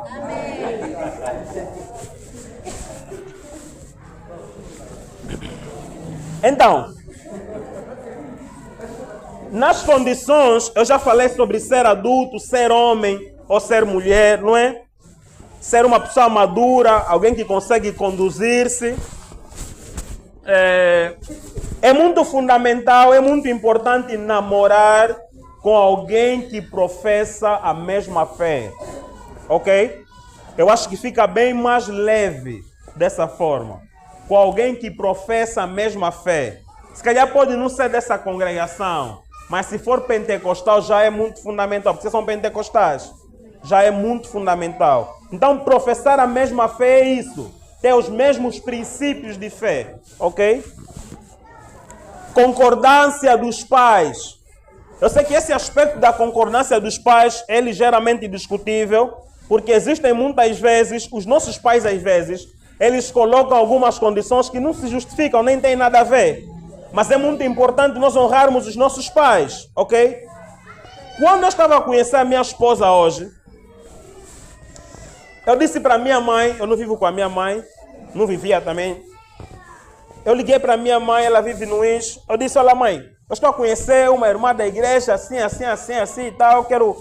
Então, nas condições, eu já falei sobre ser adulto, ser homem ou ser mulher, não é? Ser uma pessoa madura, alguém que consegue conduzir-se. É muito fundamental, é muito importante namorar com alguém que professa a mesma fé. Ok? Eu acho que fica bem mais leve dessa forma. Com alguém que professa a mesma fé. Se calhar pode não ser dessa congregação, mas se for pentecostal já é muito fundamental, porque vocês são pentecostais. Já é muito fundamental. Então, professar a mesma fé é isso. Ter os mesmos princípios de fé. Ok? Concordância dos pais. Eu sei que esse aspecto da concordância dos pais é ligeiramente discutível, porque existem muitas vezes, os nossos pais às vezes, eles colocam algumas condições que não se justificam, nem tem nada a ver. Mas é muito importante nós honrarmos os nossos pais. Ok? Quando eu estava a conhecer a minha esposa hoje, eu disse para minha mãe, eu não vivo com a minha mãe, não vivia também. Eu liguei para minha mãe, ela vive no INS. Eu disse, olha mãe, eu estou a conhecer uma irmã da igreja, assim e tal, eu quero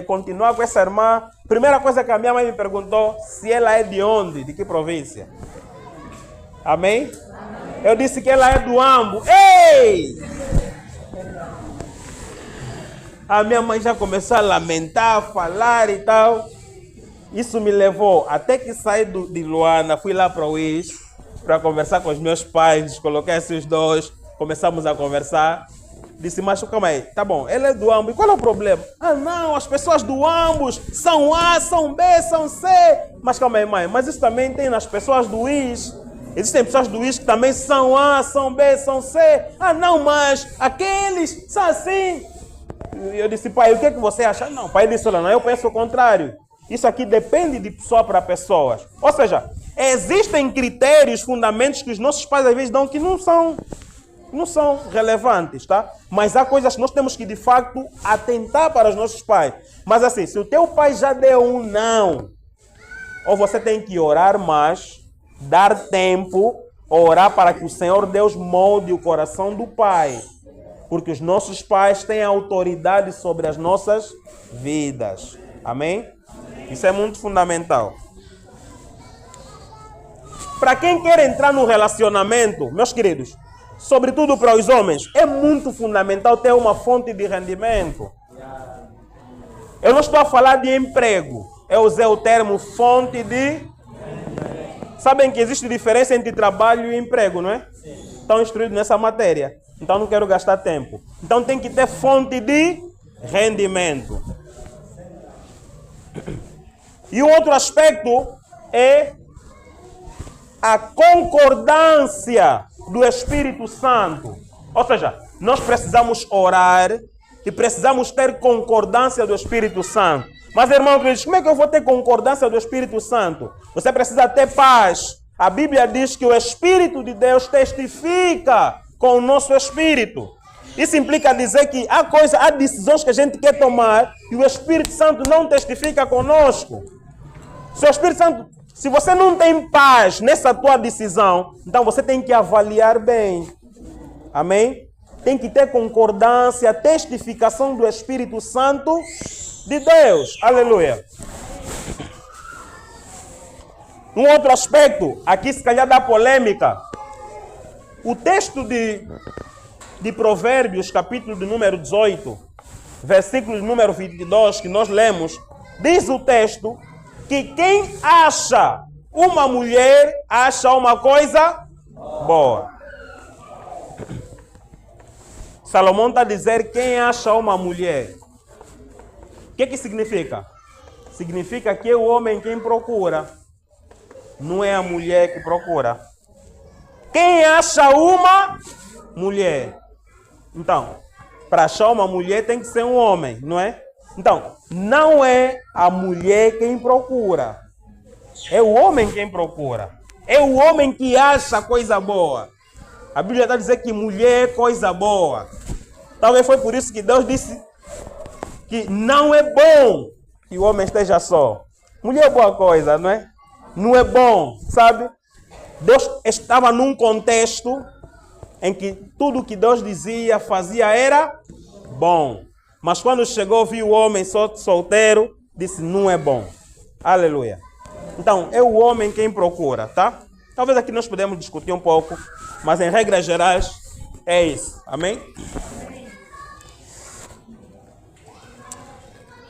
continuar com essa irmã. Primeira coisa que a minha mãe me perguntou, se ela é de onde, de que província? Amém? Eu disse que ela é do Ambo. Ei! A minha mãe já começou a lamentar, a falar e tal. Isso me levou, até que saí de Luanda, fui lá para o IS, para conversar com os meus pais, coloquei esses dois, começamos a conversar. Disse, mas calma aí, tá bom, ele é do Ambo, e qual é o problema? Ah não, as pessoas do Ambos são A, são B, são C. Mas calma aí mãe, mas isso também tem nas pessoas do IS. Existem pessoas do IS que também são A, são B, são C. Ah não, mas aqueles são assim. Eu disse, pai, o que é que você acha? Não, pai disse, olha, não, eu penso o contrário. Isso aqui depende de pessoa para pessoas. Ou seja, existem critérios, fundamentos que os nossos pais às vezes dão que não são relevantes, tá? Mas há coisas que nós temos que, de facto, atentar para os nossos pais. Mas assim, se o teu pai já deu um não, ou você tem que orar mais, dar tempo, orar para que o Senhor Deus molde o coração do pai. Porque os nossos pais têm autoridade sobre as nossas vidas. Amém? Isso é muito fundamental. Para quem quer entrar no relacionamento, meus queridos, sobretudo para os homens, é muito fundamental ter uma fonte de rendimento. Eu não estou a falar de emprego. Eu usei o termo fonte de... Sabem que existe diferença entre trabalho e emprego, não é? Estão instruídos nessa matéria. Então não quero gastar tempo. Então tem que ter fonte de rendimento. E o outro aspecto é a concordância do Espírito Santo. Ou seja, nós precisamos orar e precisamos ter concordância do Espírito Santo. Mas, irmão, como é que eu vou ter concordância do Espírito Santo? Você precisa ter paz. A Bíblia diz que o Espírito de Deus testifica com o nosso espírito. Isso implica dizer que há decisões que a gente quer tomar e o Espírito Santo não testifica conosco. Se você não tem paz nessa tua decisão, então você tem que avaliar bem. Amém? Tem que ter concordância, testificação do Espírito Santo de Deus. Aleluia. Um outro aspecto, aqui se calhar dá polêmica. O texto de Provérbios, capítulo de número 18, versículo de número 22, que nós lemos, diz o texto que quem acha uma mulher, acha uma coisa boa. Salomão está a dizer quem acha uma mulher. O que significa? Significa que é o homem quem procura. Não é a mulher que procura. Quem acha uma mulher. Então, para achar uma mulher tem que ser um homem, não é? Então, não é a mulher quem procura. É o homem quem procura. É o homem que acha coisa boa. A Bíblia está dizendo que mulher é coisa boa. Talvez foi por isso que Deus disse que não é bom que o homem esteja só. Mulher é boa coisa, não é? Não é bom, sabe? Deus estava num contexto em que tudo que Deus dizia, fazia era bom. Mas quando chegou, viu o homem solteiro, disse, não é bom. Aleluia. Então, é o homem quem procura, tá? Talvez aqui nós podemos discutir um pouco, mas em regras gerais, é isso. Amém?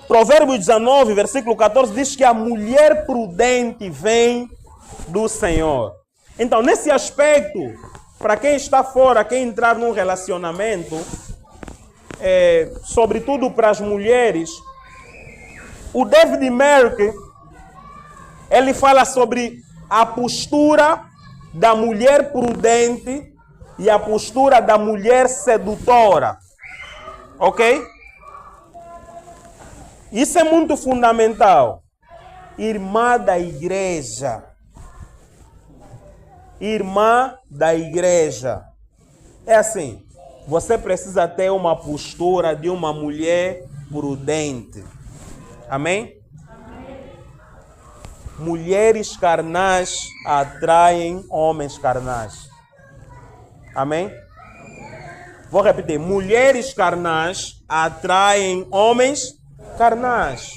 Provérbios 19, versículo 14, diz que a mulher prudente vem do Senhor. Então, nesse aspecto, para quem está fora, quem entrar num relacionamento, sobretudo para as mulheres, o David Merck, ele fala sobre a postura da mulher prudente e a postura da mulher sedutora. Ok? Isso é muito fundamental. Irmã da igreja. Irmã da igreja. É assim. Você precisa ter uma postura de uma mulher prudente. Amém? Mulheres carnais atraem homens carnais. Amém? Vou repetir. Mulheres carnais atraem homens carnais.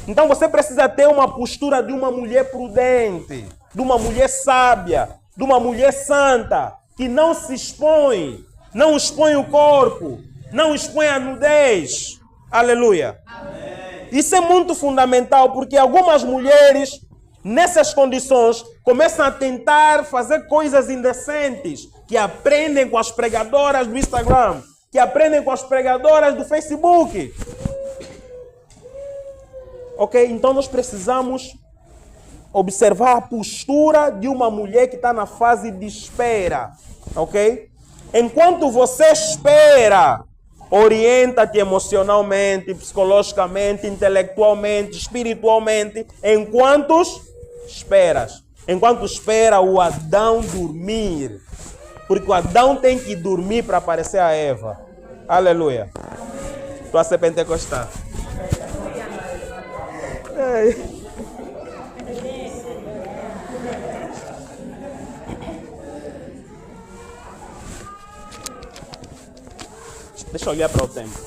Então você precisa ter uma postura de uma mulher prudente, de uma mulher sábia, de uma mulher santa, que não se expõe, não expõe o corpo, não expõe a nudez. Aleluia. Amém. Isso é muito fundamental, porque algumas mulheres, nessas condições, começam a tentar fazer coisas indecentes, que aprendem com as pregadoras do Instagram, que aprendem com as pregadoras do Facebook. Ok? Então nós precisamos observar a postura de uma mulher que está na fase de espera. Ok? Enquanto você espera, orienta-te emocionalmente, psicologicamente, intelectualmente, espiritualmente, enquanto esperas. Enquanto espera o Adão dormir. Porque o Adão tem que dormir para aparecer a Eva. Aleluia. Estou a ser pentecostal. Deixa eu olhar para o tempo.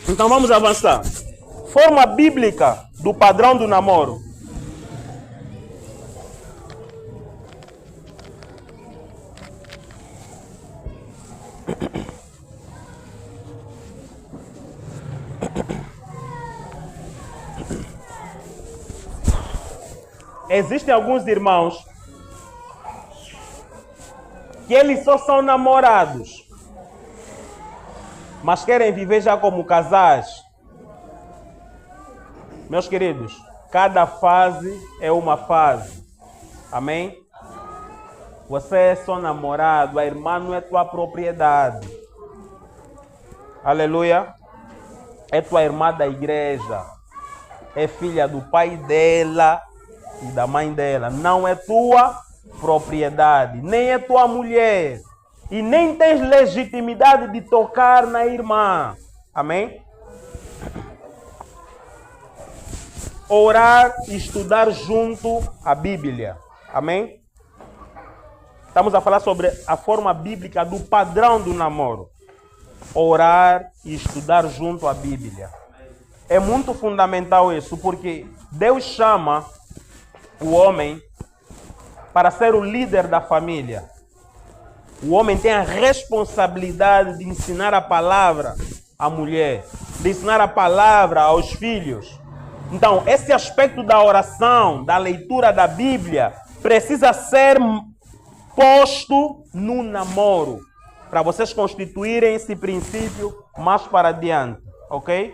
Então vamos avançar. Forma bíblica do padrão do namoro. Existem alguns irmãos que eles só são namorados, mas querem viver já como casais. Meus queridos, cada fase é uma fase. Amém? Você é só namorado, a irmã não é tua propriedade. Aleluia. É tua irmã da igreja. É filha do pai dela e da mãe dela. Não é tua propriedade, nem é tua mulher. E nem tens legitimidade de tocar na irmã. Amém? Orar e estudar junto a Bíblia. Amém? Estamos a falar sobre a forma bíblica do padrão do namoro. Orar e estudar junto à Bíblia. É muito fundamental isso, porque Deus chama o homem para ser o líder da família. O homem tem a responsabilidade de ensinar a palavra à mulher, de ensinar a palavra aos filhos. Então, esse aspecto da oração, da leitura da Bíblia, precisa ser posto no namoro, para vocês constituírem esse princípio mais para adiante, ok?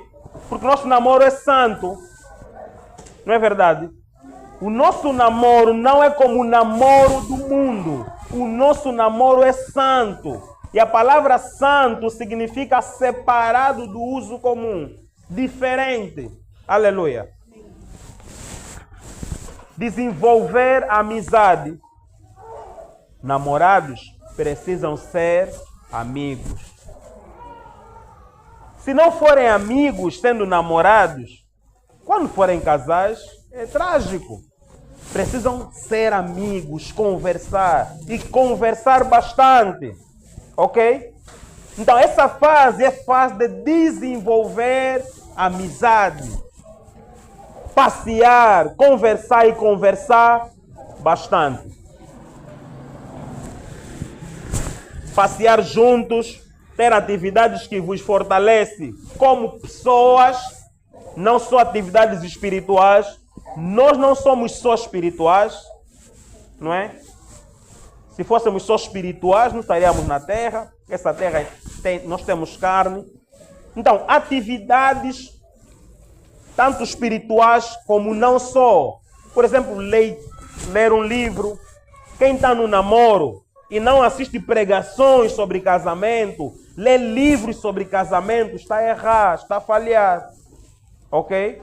Porque nosso namoro é santo, não é verdade? O nosso namoro não é como o namoro do mundo. O nosso namoro é santo. E a palavra santo significa separado do uso comum, diferente. Aleluia. Desenvolver amizade. Namorados precisam ser amigos. Se não forem amigos sendo namorados, quando forem casais, é trágico. Precisam ser amigos, conversar e conversar bastante. Ok? Então essa fase é fase de desenvolver amizade. Passear, conversar e conversar bastante. Passear juntos, ter atividades que vos fortalecem como pessoas, não só atividades espirituais. Nós não somos só espirituais, não é? Se fôssemos só espirituais, não estaríamos na terra. Essa terra nós temos carne. Então, atividades tanto espirituais como não só. Por exemplo, ler um livro. Quem está no namoro e não assiste pregações sobre casamento, lê livros sobre casamento, está errado, está a falhar. Ok?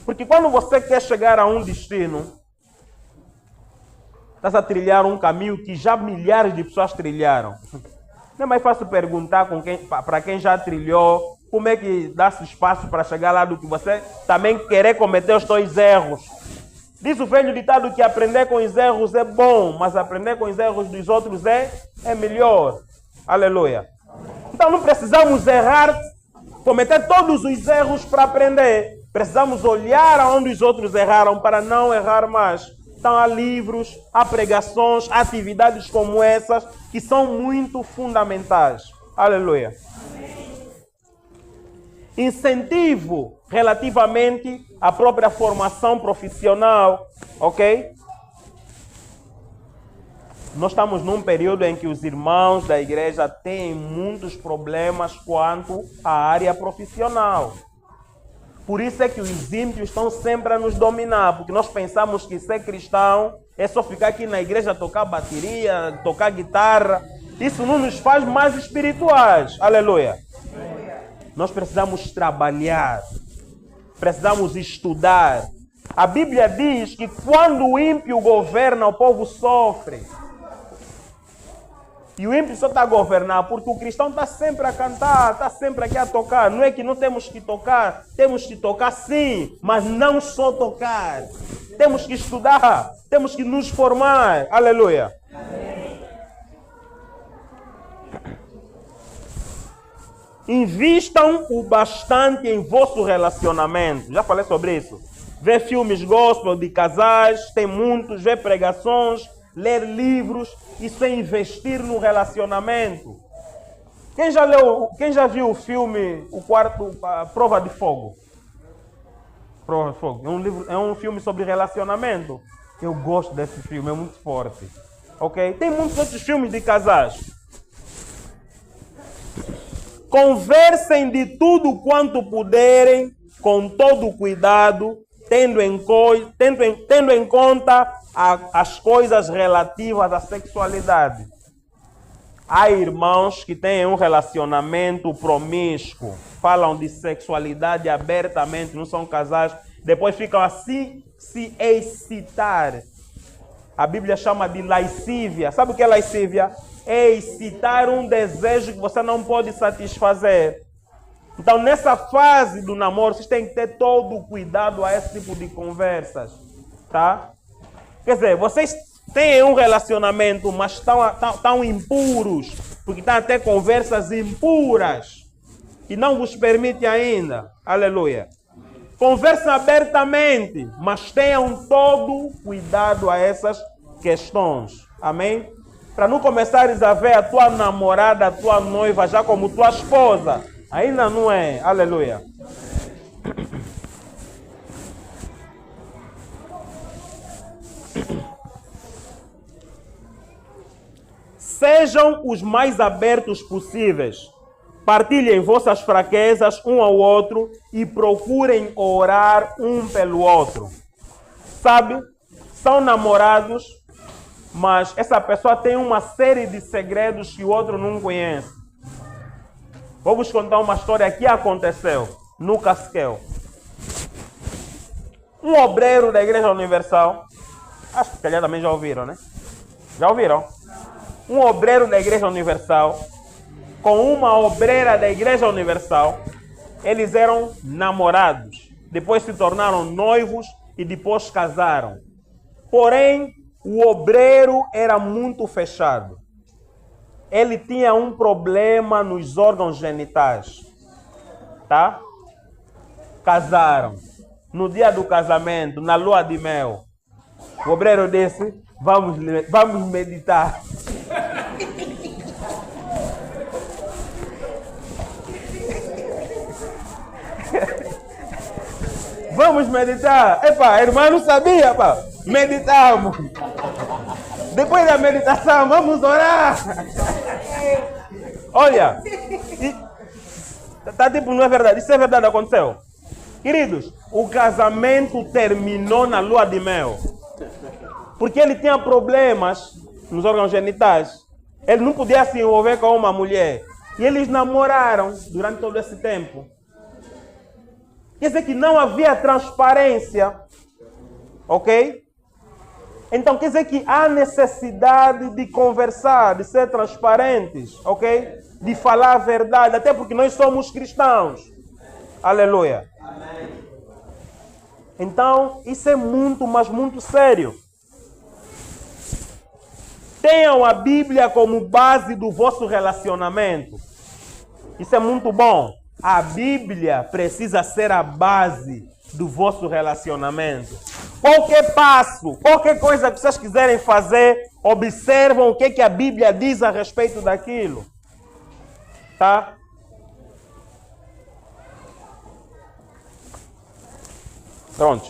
Porque quando você quer chegar a um destino, estás a trilhar um caminho que já milhares de pessoas trilharam. Não é mais fácil perguntar para quem já trilhou, como é que dá-se espaço para chegar lá do que você também querer cometer os teus erros. Diz o velho ditado que aprender com os erros é bom, mas aprender com os erros dos outros é melhor. Aleluia. Então não precisamos errar, cometer todos os erros para aprender. Precisamos olhar aonde os outros erraram para não errar mais. Então há livros, há pregações, atividades como essas que são muito fundamentais. Aleluia. Incentivo relativamente à própria formação profissional, ok? Nós estamos num período em que os irmãos da igreja têm muitos problemas quanto à área profissional. Por isso é que os ímpios estão sempre a nos dominar, porque nós pensamos que ser cristão é só ficar aqui na igreja, tocar bateria, tocar guitarra. Isso não nos faz mais espirituais. Aleluia. Nós precisamos trabalhar, precisamos estudar. A Bíblia diz que quando o ímpio governa, o povo sofre. E o ímpio só está a governar porque o cristão está sempre a cantar, está sempre aqui a tocar. Não é que não temos que tocar sim, mas não só tocar. Temos que estudar, temos que nos formar. Aleluia. Invistam o bastante em vosso relacionamento. Já falei sobre isso. Ver filmes gospel de casais, tem muitos, ver pregações, ler livros, isso é investir no relacionamento. Quem já viu o filme A Prova de Fogo? Prova de Fogo. É um filme sobre relacionamento. Eu gosto desse filme, é muito forte. Ok? Tem muitos outros filmes de casais. Conversem de tudo quanto puderem, com todo cuidado, tendo em conta as coisas relativas à sexualidade. Há irmãos que têm um relacionamento promíscuo, falam de sexualidade abertamente, não são casados, depois ficam assim se excitar. A Bíblia chama de lascívia. Sabe o que é lascívia? É excitar um desejo que você não pode satisfazer. Então, nessa fase do namoro, vocês têm que ter todo o cuidado a esse tipo de conversas, tá? Quer dizer, vocês têm um relacionamento, mas estão impuros, porque estão até conversas impuras, que não vos permite ainda. Aleluia. Conversem abertamente, mas tenham todo cuidado a essas questões. Amém? Para não começares a ver a tua namorada, a tua noiva já como tua esposa. Ainda não é. Aleluia. Sejam os mais abertos possíveis. Partilhem vossas fraquezas um ao outro e procurem orar um pelo outro. Sabe? São namorados, mas essa pessoa tem uma série de segredos que o outro não conhece. Vou vos contar uma história que aconteceu no Casquel. Um obreiro da Igreja Universal, acho que calhar também já ouviram, né? Já ouviram? Um obreiro da Igreja Universal com uma obreira da Igreja Universal, eles eram namorados. Depois se tornaram noivos e depois casaram. Porém, o obreiro era muito fechado. Ele tinha um problema nos órgãos genitais. Tá? Casaram. No dia do casamento, na lua de mel, o obreiro disse, vamos meditar. Vamos meditar. Epa, a irmã não sabia, pá. Meditamos. Depois da meditação, vamos orar. Olha, tá tipo, não é verdade. Isso é verdade, aconteceu. Queridos, o casamento terminou na lua de mel. Porque ele tinha problemas nos órgãos genitais. Ele não podia se envolver com uma mulher. E eles namoraram durante todo esse tempo. Quer dizer que não havia transparência. Ok? Então quer dizer que há necessidade de conversar, de ser transparentes. Ok? De falar a verdade. Até porque nós somos cristãos. Aleluia. Amém. Então isso é muito, mas muito sério. Tenham a Bíblia como base do vosso relacionamento. Isso é muito bom. A Bíblia precisa ser a base do vosso relacionamento. Qualquer passo, qualquer coisa que vocês quiserem fazer, observam o que a Bíblia diz a respeito daquilo. Tá? Pronto.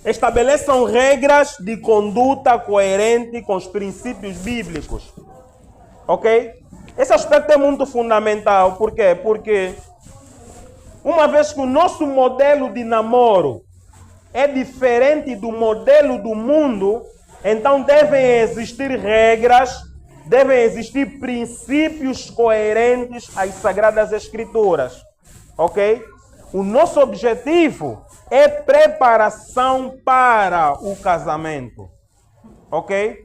Estabeleçam regras de conduta coerente com os princípios bíblicos. Ok? Esse aspecto é muito fundamental. Por quê? Porque uma vez que o nosso modelo de namoro é diferente do modelo do mundo, então devem existir regras, devem existir princípios coerentes às Sagradas Escrituras. Ok? O nosso objetivo é preparação para o casamento. Ok?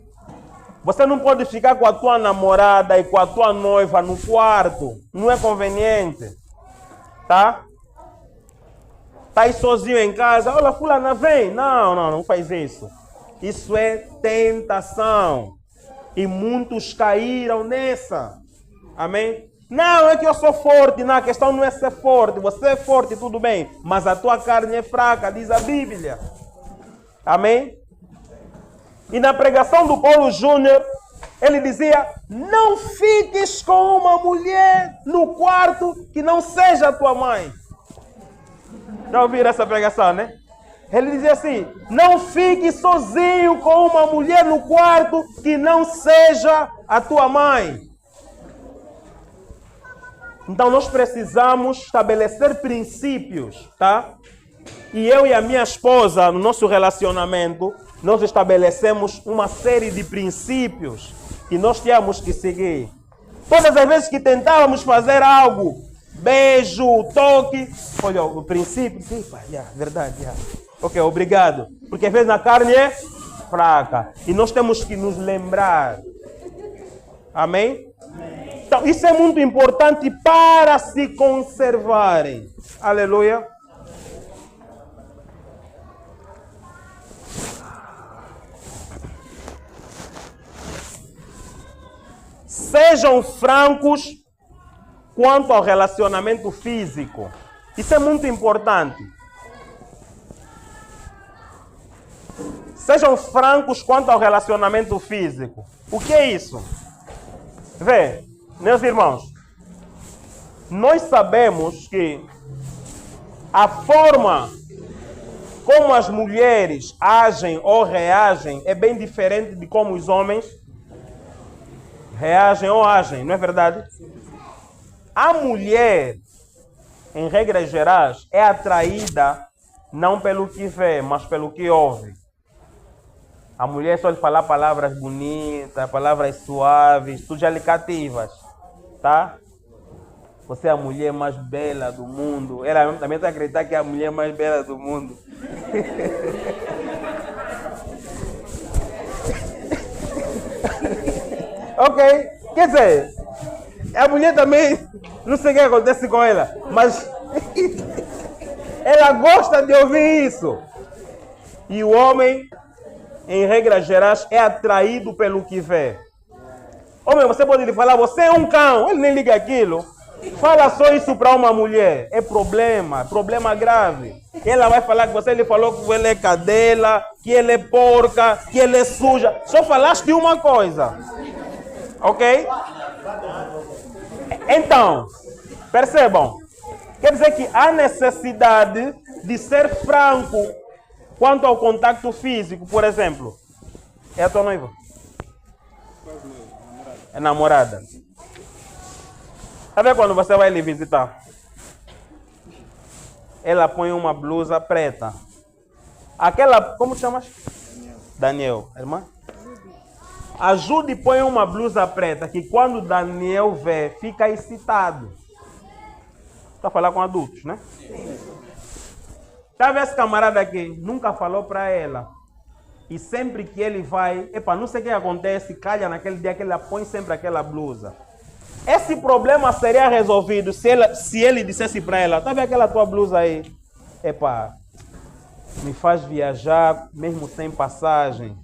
Você não pode ficar com a tua namorada e com a tua noiva no quarto. Não é conveniente. Tá? Tá aí sozinho em casa. Olha, fulana, vem. Não faz isso. Isso é tentação. E muitos caíram nessa. Amém? Não, é que eu sou forte. Não, a questão não é ser forte. Você é forte, tudo bem. Mas a tua carne é fraca, diz a Bíblia. Amém? E na pregação do Paulo Júnior, ele dizia, não fiques com uma mulher no quarto que não seja a tua mãe. Já ouviram essa pregação, né? Ele dizia assim: não fique sozinho com uma mulher no quarto que não seja a tua mãe. Então nós precisamos estabelecer princípios, tá? E eu e a minha esposa, no nosso relacionamento, nós estabelecemos uma série de princípios que nós tínhamos que seguir. Todas as vezes que tentávamos fazer algo, beijo, toque, olha, o princípio, sim, pai, verdade, ok, obrigado. Porque às vezes a carne é fraca e nós temos que nos lembrar. Amém? Então, isso é muito importante para se conservarem. Aleluia. Sejam francos quanto ao relacionamento físico. Isso é muito importante. Sejam francos quanto ao relacionamento físico. O que é isso? Vê, meus irmãos, nós sabemos que a forma como as mulheres agem ou reagem é bem diferente de como os homens reagem ou agem, não é verdade? A mulher, em regras gerais, é atraída não pelo que vê, mas pelo que ouve. A mulher só lhe falar palavras bonitas, palavras suaves, tu já lhe cativas, tá? Você é a mulher mais bela do mundo. Ela também está acreditar que é a mulher mais bela do mundo. Ok? Quer dizer, a mulher também, não sei o que acontece com ela, mas ela gosta de ouvir isso. E o homem, em regras gerais, é atraído pelo que vê. Homem, você pode lhe falar, você é um cão, ele nem liga aquilo. Fala só isso para uma mulher, é problema grave. Ela vai falar que você lhe falou que ela é cadela, que ela é porca, que ela é suja. Só falaste uma coisa. Ok? Então, percebam. Quer dizer que há necessidade de ser franco quanto ao contato físico. Por exemplo, é a tua noiva? É namorada. Sabe quando você vai lhe visitar? Ela põe uma blusa preta. Aquela, como chamas? Daniel, irmã? A Judy põe uma blusa preta que quando Daniel vê, fica excitado. Está a falar com adultos, né? Sabe esse camarada aqui? Nunca falou para ela. E sempre que ele vai, não sei o que acontece, calha naquele dia que ela põe sempre aquela blusa. Esse problema seria resolvido se ele dissesse para ela, tá vendo aquela tua blusa aí? Me faz viajar mesmo sem passagem.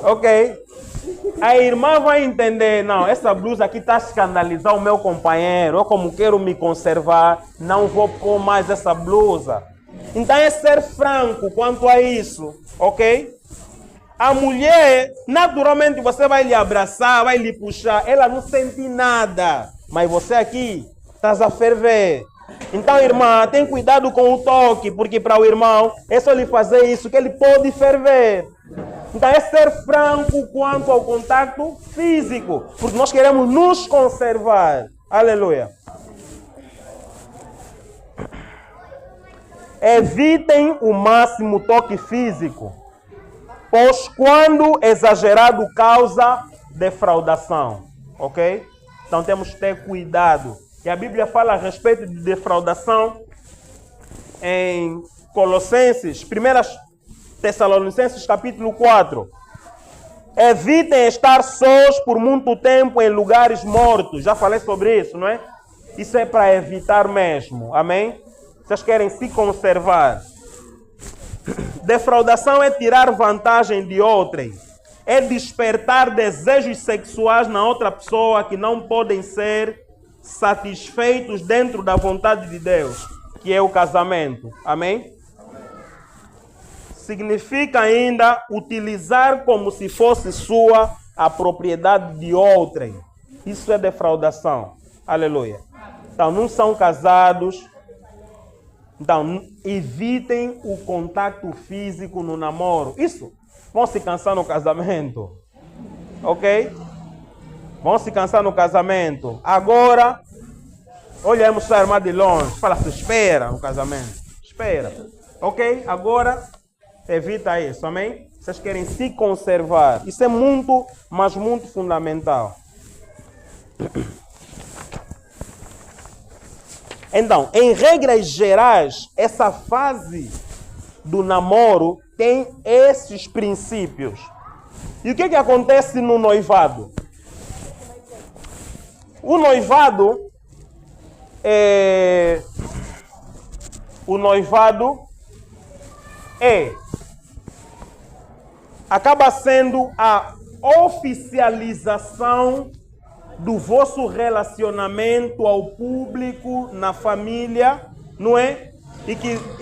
Ok? A irmã vai entender, não, essa blusa aqui está a escandalizar o meu companheiro, eu como quero me conservar, não vou pôr mais essa blusa. Então é ser franco quanto a isso, ok? A mulher, naturalmente você vai lhe abraçar, vai lhe puxar, ela não sente nada, mas você aqui estás a ferver. Então, irmã, tem cuidado com o toque, porque para o irmão é só lhe fazer isso que ele pode ferver. Então é ser franco quanto ao contato físico, porque nós queremos nos conservar. Aleluia. Evitem o máximo toque físico, pois quando exagerado causa defraudação. Ok? Então temos que ter cuidado. E a Bíblia fala a respeito de defraudação em Colossenses, 1 Tessalonicenses capítulo 4. Evitem estar sós por muito tempo em lugares mortos. Já falei sobre isso, não é? Isso é para evitar mesmo. Amém? Vocês querem se conservar. Defraudação é tirar vantagem de outrem. É despertar desejos sexuais na outra pessoa que não podem ser satisfeitos dentro da vontade de Deus, que é o casamento. Amém? Significa ainda utilizar como se fosse sua a propriedade de outrem. Isso é defraudação. Aleluia. Então, não são casados, Então, evitem o contato físico no namoro. Isso, vão se cansar no casamento. Ok? Vão se cansar no casamento. Agora, olhamos sua irmã de longe. Fala-se, espera no casamento. Espera. Ok? Agora, evita isso, amém? Vocês querem se conservar. Isso é muito, mas muito fundamental. Então, em regras gerais, essa fase do namoro tem esses princípios. E o que acontece no noivado? O noivado acaba sendo a oficialização do vosso relacionamento ao público, na família, não é? E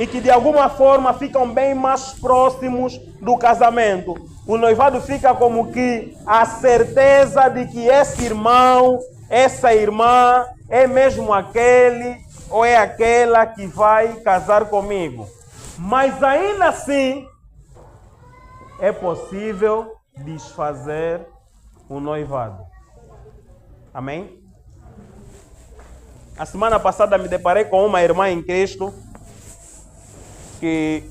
que de alguma forma ficam bem mais próximos do casamento. O noivado fica como que a certeza de que esse irmão, essa irmã, é mesmo aquele ou é aquela que vai casar comigo. Mas ainda assim, é possível desfazer o noivado. Amém? A semana passada me deparei com uma irmã em Cristo que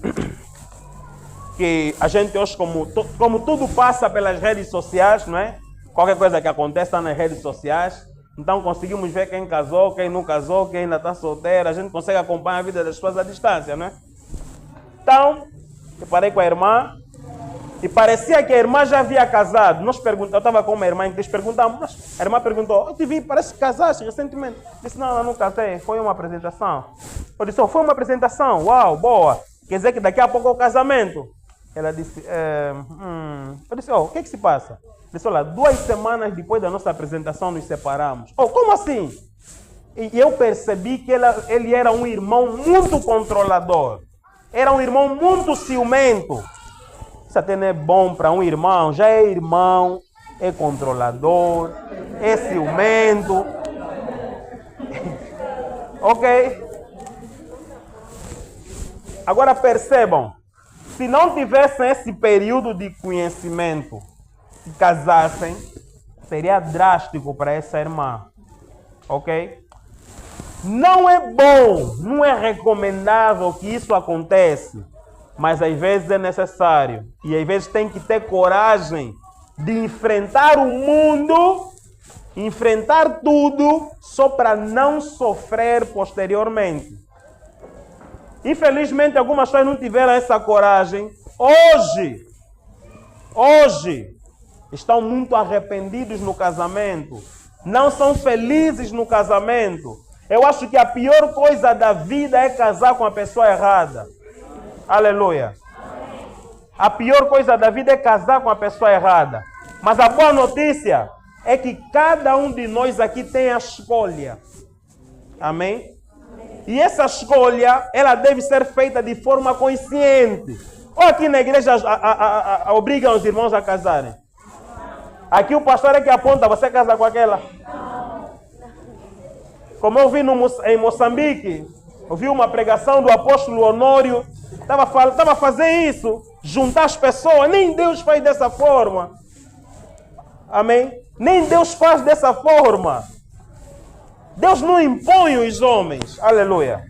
a gente hoje, como tudo passa pelas redes sociais, não é? Qualquer coisa que acontece está nas redes sociais. Então conseguimos ver quem casou, quem não casou, quem ainda está solteiro. A gente consegue acompanhar a vida das pessoas à distância, não é? Então, deparei com a irmã e parecia que a irmã já havia casado. Eu estava com uma irmã em Cristo, perguntamos. A irmã perguntou, eu te vi, parece que casaste recentemente. Eu disse, não, eu não casei, foi uma apresentação. Eu disse, foi uma apresentação, uau, boa. Quer dizer que daqui a pouco é o casamento. Ela disse, Eu disse, o que se passa? Eu disse, olha, 2 semanas depois da nossa apresentação nos separamos. Como assim? E eu percebi que ele era um irmão muito controlador. Era um irmão muito ciumento. Isso até não é bom para um irmão. Já é irmão, é controlador, é ciumento. Ok? Agora percebam. Se não tivessem esse período de conhecimento e casassem, seria drástico para essa irmã. Ok? Não é bom, não é recomendável que isso aconteça, mas às vezes é necessário. E às vezes tem que ter coragem de enfrentar o mundo, enfrentar tudo, só para não sofrer posteriormente. Infelizmente, algumas pessoas não tiveram essa coragem. Hoje, estão muito arrependidos no casamento. Não são felizes no casamento. Eu acho que a pior coisa da vida é casar com a pessoa errada. Aleluia. A pior coisa da vida é casar com a pessoa errada. Mas a boa notícia é que cada um de nós aqui tem a escolha. Amém? E essa escolha, ela deve ser feita de forma consciente. Ou aqui na igreja obrigam os irmãos a casarem. Aqui o pastor é que aponta, você casa com aquela. Como eu vi em Moçambique, eu vi uma pregação do apóstolo Honório, estava a fazer isso, juntar as pessoas. Nem Deus faz dessa forma. Amém? Nem Deus faz dessa forma. Deus não impõe os homens. Aleluia.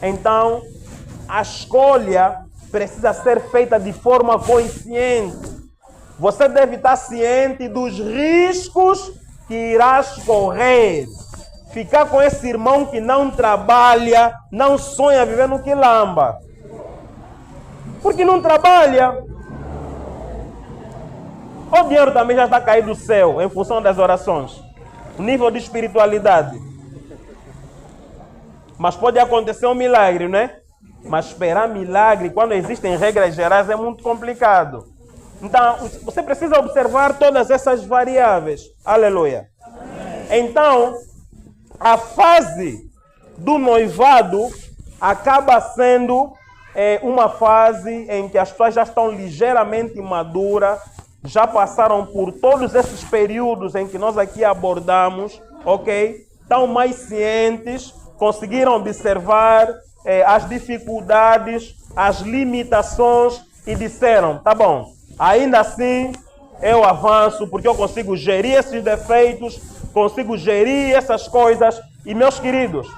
Então, a escolha precisa ser feita de forma consciente. Você deve estar ciente dos riscos que irás correr. Ficar com esse irmão que não trabalha, não sonha viver no quilamba. Porque não trabalha. O dinheiro também já está caído do céu em função das orações. O nível de espiritualidade. Mas pode acontecer um milagre, não é? Mas esperar milagre quando existem regras gerais é muito complicado. Então, você precisa observar todas essas variáveis. Aleluia. Então, a fase do noivado acaba sendo uma fase em que as pessoas já estão ligeiramente maduras, já passaram por todos esses períodos em que nós aqui abordamos, ok? Estão mais cientes, conseguiram observar as dificuldades, as limitações e disseram, tá bom, ainda assim eu avanço porque eu consigo gerir esses defeitos, consigo gerir essas coisas. E meus queridos,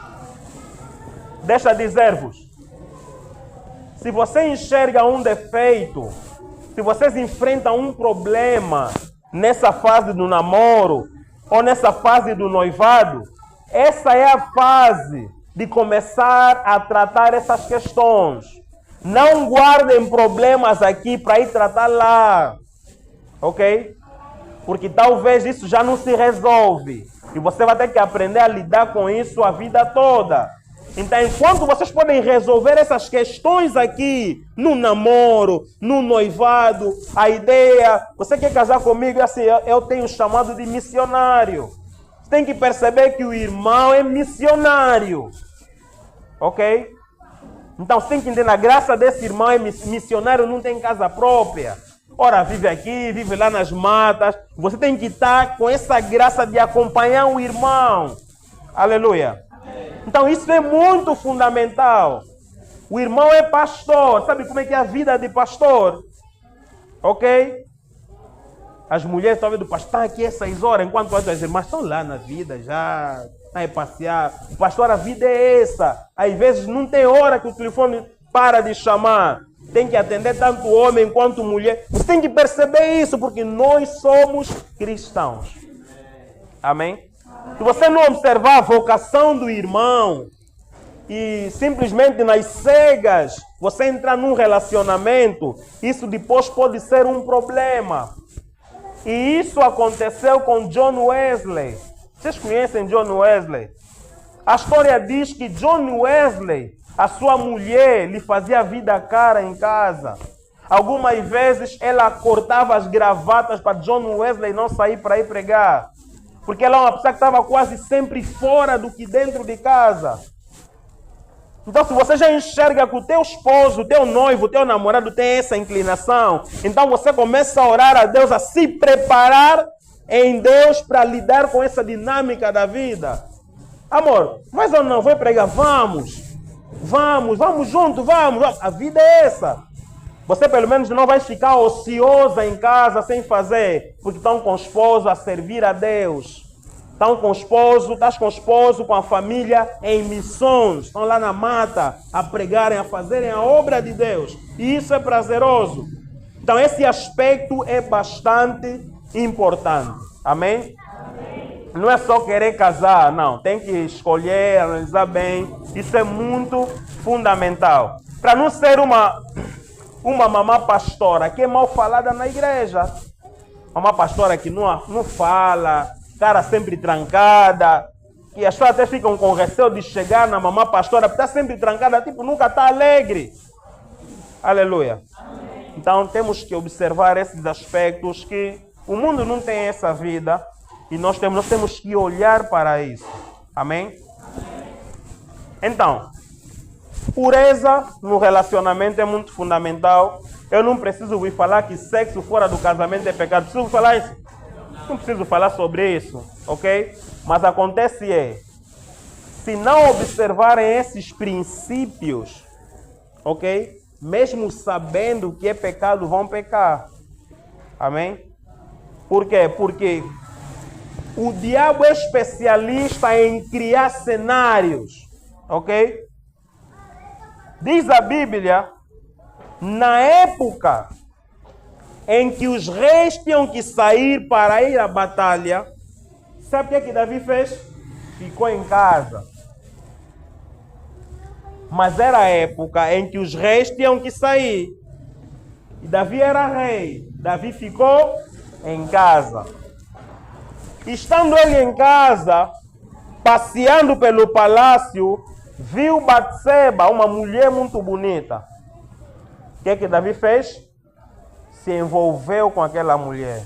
deixa dizer-vos, se você enxerga um defeito, se vocês enfrentam um problema nessa fase do namoro ou nessa fase do noivado, essa é a fase de começar a tratar essas questões. Não guardem problemas aqui para ir tratar lá, ok? Porque talvez isso já não se resolve e você vai ter que aprender a lidar com isso a vida toda. Então, enquanto vocês podem resolver essas questões aqui, no namoro, no noivado, a ideia, você quer casar comigo, assim, eu tenho chamado de missionário. Você tem que perceber que o irmão é missionário, ok? Então, você tem que entender, a graça desse irmão é missionário, não tem casa própria. Ora, vive aqui, vive lá nas matas. Você tem que estar com essa graça de acompanhar o irmão. Aleluia. Então isso é muito fundamental. O irmão é pastor. Sabe como é que é a vida de pastor? Ok? As mulheres estão vendo o pastor, estão aqui às 6 horas, enquanto as irmãs estão lá na vida já, estão a passear. O pastor, a vida é essa. Às vezes não tem hora que o telefone para de chamar. Tem que atender tanto homem quanto mulher. Você tem que perceber isso, porque nós somos cristãos. Amém? Se você não observar a vocação do irmão e simplesmente nas cegas você entrar num relacionamento, isso depois pode ser um problema. E isso aconteceu com John Wesley. Vocês conhecem John Wesley? A história diz que John Wesley, a sua mulher, lhe fazia vida cara em casa. Algumas vezes ela cortava as gravatas para John Wesley não sair para ir pregar. Porque ela é uma pessoa que estava quase sempre fora do que dentro de casa. Então, se você já enxerga que o teu esposo, o teu noivo, o teu namorado tem essa inclinação, então você começa a orar a Deus, a se preparar em Deus para lidar com essa dinâmica da vida. Amor, mas eu não vou pregar, vamos junto, vamos. A vida é essa. Você pelo menos não vai ficar ociosa em casa sem fazer, porque estão com o esposo a servir a Deus. Estás com o esposo, com a família em missões. Estão lá na mata a pregarem, a fazerem a obra de Deus. E isso é prazeroso. Então esse aspecto é bastante importante. Amém? Amém. Não é só querer casar, não. Tem que escolher, analisar bem. Isso é muito fundamental. Para não ser uma mamã pastora que é mal falada na igreja. Uma pastora que não fala, cara sempre trancada, que as pessoas até ficam com receio de chegar na mamã pastora, porque está sempre trancada, tipo, nunca está alegre. Aleluia. Amém. Então temos que observar esses aspectos, que o mundo não tem essa vida e nós temos que olhar para isso. Amém? Amém. Então, pureza no relacionamento é muito fundamental. Eu não preciso ouvir falar que sexo fora do casamento é pecado. Preciso falar isso? Não preciso falar sobre isso, ok? Mas acontece se não observarem esses princípios, ok? Mesmo sabendo que é pecado, vão pecar. Amém? Por quê? Porque o diabo é especialista em criar cenários, ok? Diz a Bíblia, na época em que os reis tinham que sair para ir à batalha, sabe o que Davi fez? Ficou em casa. Mas era a época em que os reis tinham que sair. E Davi era rei. Davi ficou em casa. Estando ele em casa, passeando pelo palácio, viu Batseba, uma mulher muito bonita. O que Davi fez? Se envolveu com aquela mulher.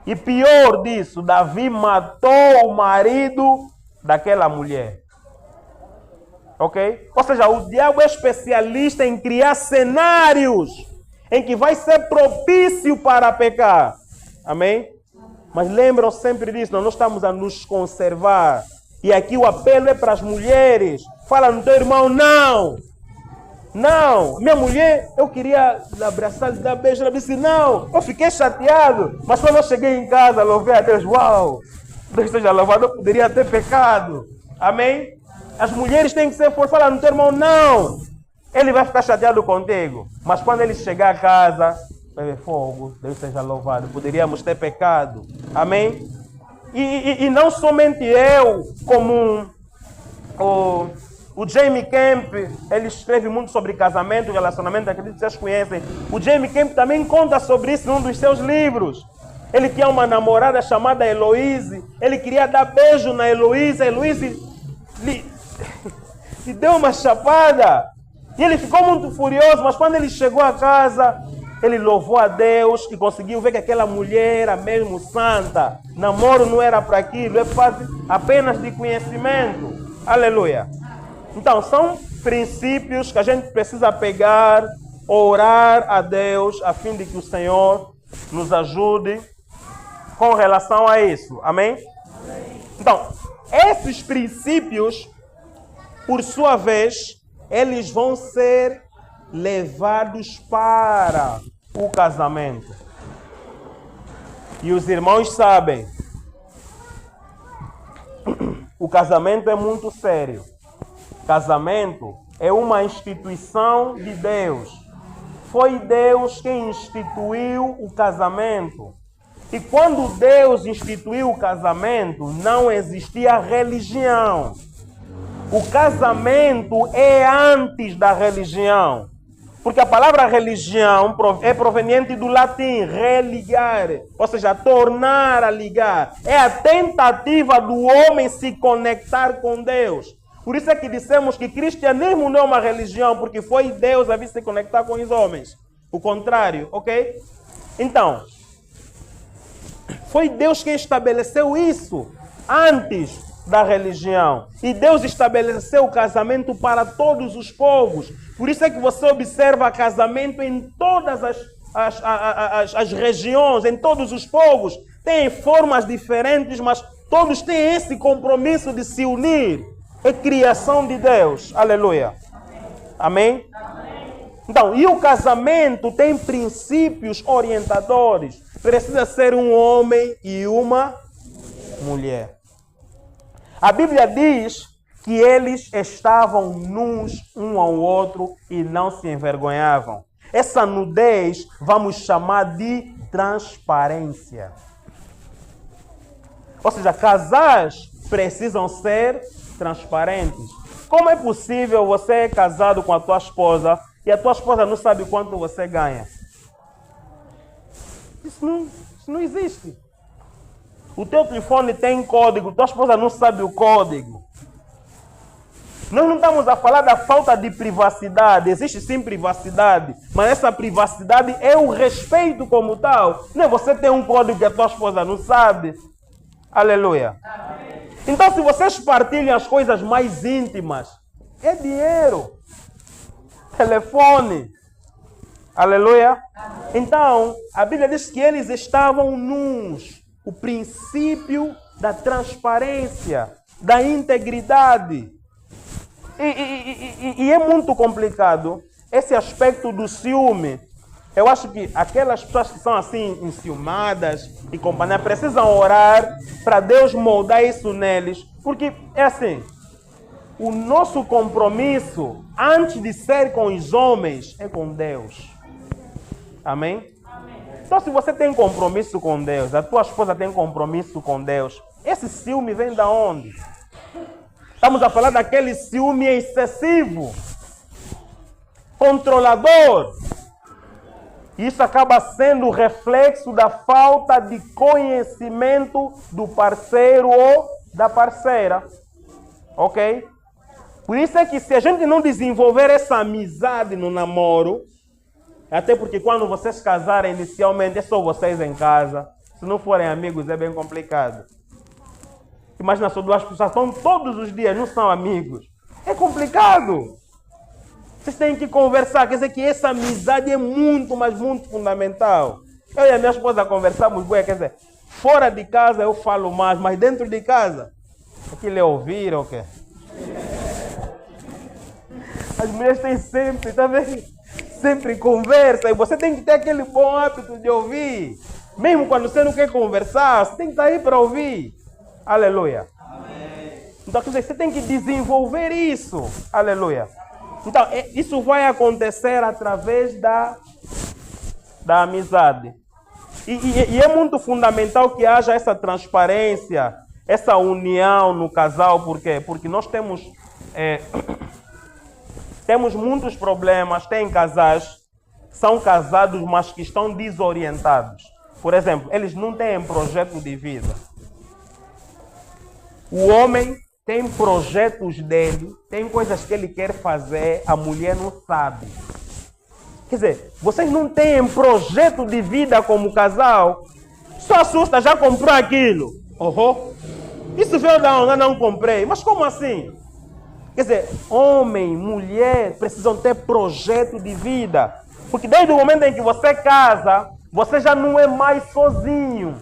E pior disso, Davi matou o marido daquela mulher. Ok? Ou seja, o diabo é especialista em criar cenários em que vai ser propício para pecar. Amém? Mas lembram sempre disso, nós estamos a nos conservar. E aqui o apelo é para as mulheres. Fala no teu irmão, não. Não, minha mulher, eu queria abraçar, dar beijo. Ela disse, não, eu fiquei chateado. Mas quando eu cheguei em casa, louvei a Deus. Uau, Deus seja louvado, eu poderia ter pecado. Amém? As mulheres têm que ser fortes. Fala no teu irmão, não. Ele vai ficar chateado contigo. Mas quando ele chegar a casa, vai ver fogo. Deus seja louvado. Poderíamos ter pecado. Amém? E não somente eu, como o Jamie Camp, ele escreve muito sobre casamento, relacionamento, acredito que vocês conhecem. O Jamie Camp também conta sobre isso num dos seus livros. Ele tinha uma namorada chamada Heloise. Ele queria dar beijo na Heloise. A Heloise lhe deu uma chapada. E ele ficou muito furioso, mas quando ele chegou a casa, ele louvou a Deus e conseguiu ver que aquela mulher era mesmo santa. Namoro não era para aquilo, é parte apenas de conhecimento. Aleluia. Então, são princípios que a gente precisa pegar, orar a Deus, a fim de que o Senhor nos ajude com relação a isso. Amém? Então, esses princípios, por sua vez, eles vão ser levados para o casamento. E os irmãos sabem, o casamento é muito sério. Casamento é uma instituição de Deus. Foi Deus quem instituiu o casamento. E quando Deus instituiu o casamento, não existia religião. O casamento é antes da religião. Porque a palavra religião é proveniente do latim, religar, ou seja, tornar a ligar. É a tentativa do homem se conectar com Deus. Por isso é que dissemos que cristianismo não é uma religião, porque foi Deus a vir se conectar com os homens. O contrário, ok? Então, foi Deus quem estabeleceu isso antes da religião. E Deus estabeleceu o casamento para todos os povos. Por isso é que você observa casamento em todas as regiões, em todos os povos. Tem formas diferentes, mas todos têm esse compromisso de se unir. É criação de Deus. Aleluia. Amém? Então, e o casamento tem princípios orientadores. Precisa ser um homem e uma mulher. A Bíblia diz que eles estavam nus um ao outro e não se envergonhavam. Essa nudez vamos chamar de transparência. Ou seja, casais precisam ser transparentes. Como é possível você é casado com a tua esposa e a tua esposa não sabe quanto você ganha? Isso não existe. O teu telefone tem código, tua esposa não sabe o código. Nós não estamos a falar da falta de privacidade. Existe sim privacidade, mas essa privacidade é o respeito como tal. Não é você ter um código que a tua esposa não sabe. Aleluia. Então, se vocês partilham as coisas mais íntimas, é dinheiro, telefone. Aleluia. Então, a Bíblia diz que eles estavam nus. O princípio da transparência, da integridade. E é muito complicado esse aspecto do ciúme. Eu acho que aquelas pessoas que são assim, enciumadas e companhia, precisam orar para Deus moldar isso neles. Porque é assim, o nosso compromisso, antes de ser com os homens, é com Deus. Amém? Então, se você tem compromisso com Deus, a tua esposa tem compromisso com Deus, esse ciúme vem da onde? Estamos a falar daquele ciúme excessivo, controlador. Isso acaba sendo reflexo da falta de conhecimento do parceiro ou da parceira. Ok? Por isso é que se a gente não desenvolver essa amizade no namoro, até porque quando vocês casarem inicialmente é só vocês em casa. Se não forem amigos é bem complicado. Imagina só duas pessoas estão todos os dias, não são amigos. É complicado. Vocês têm que conversar. Quer dizer que essa amizade é muito, mas muito fundamental. Eu e a minha esposa conversamos, quer dizer, fora de casa eu falo mais, mas dentro de casa Aquilo é ouvir ou quê? As mulheres têm sempre, tá vendo? Sempre conversa. E você tem que ter aquele bom hábito de ouvir. Mesmo quando você não quer conversar, você tem que estar aí para ouvir. Aleluia. Amém. Então, quer dizer, você tem que desenvolver isso. Aleluia. Então, isso vai acontecer através da amizade. E é muito fundamental que haja essa transparência, essa união no casal. Por quê? Porque nós temos muitos problemas. Tem casais, são casados, mas que estão desorientados. Por exemplo, eles não têm projeto de vida. O homem tem projetos dele, tem coisas que ele quer fazer, a mulher não sabe. Quer dizer, vocês não têm projeto de vida como casal. Só assusta, já comprou aquilo. Isso veio da onde? Eu não comprei. Mas como assim? Quer dizer, homem, mulher precisam ter projeto de vida. Porque desde o momento em que você casa, você já não é mais sozinho.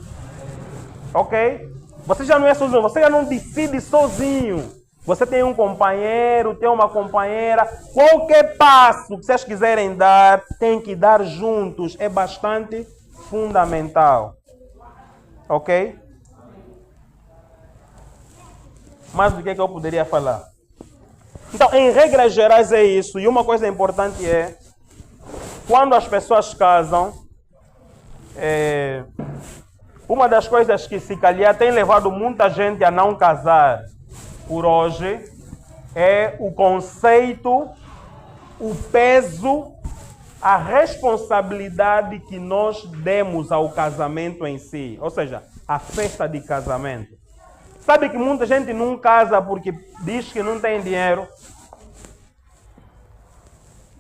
Ok? Você já não é sozinho, você já não decide sozinho. Você tem um companheiro, tem uma companheira. Qualquer passo que vocês quiserem dar, tem que dar juntos. É bastante fundamental. Ok? Mas o que é que eu poderia falar? Então, em regras gerais é isso. E uma coisa importante é, quando as pessoas casam, uma das coisas que se calhar tem levado muita gente a não casar por hoje é o conceito, o peso, a responsabilidade que nós demos ao casamento em si. Ou seja, a festa de casamento. Sabe que muita gente não casa porque diz que não tem dinheiro?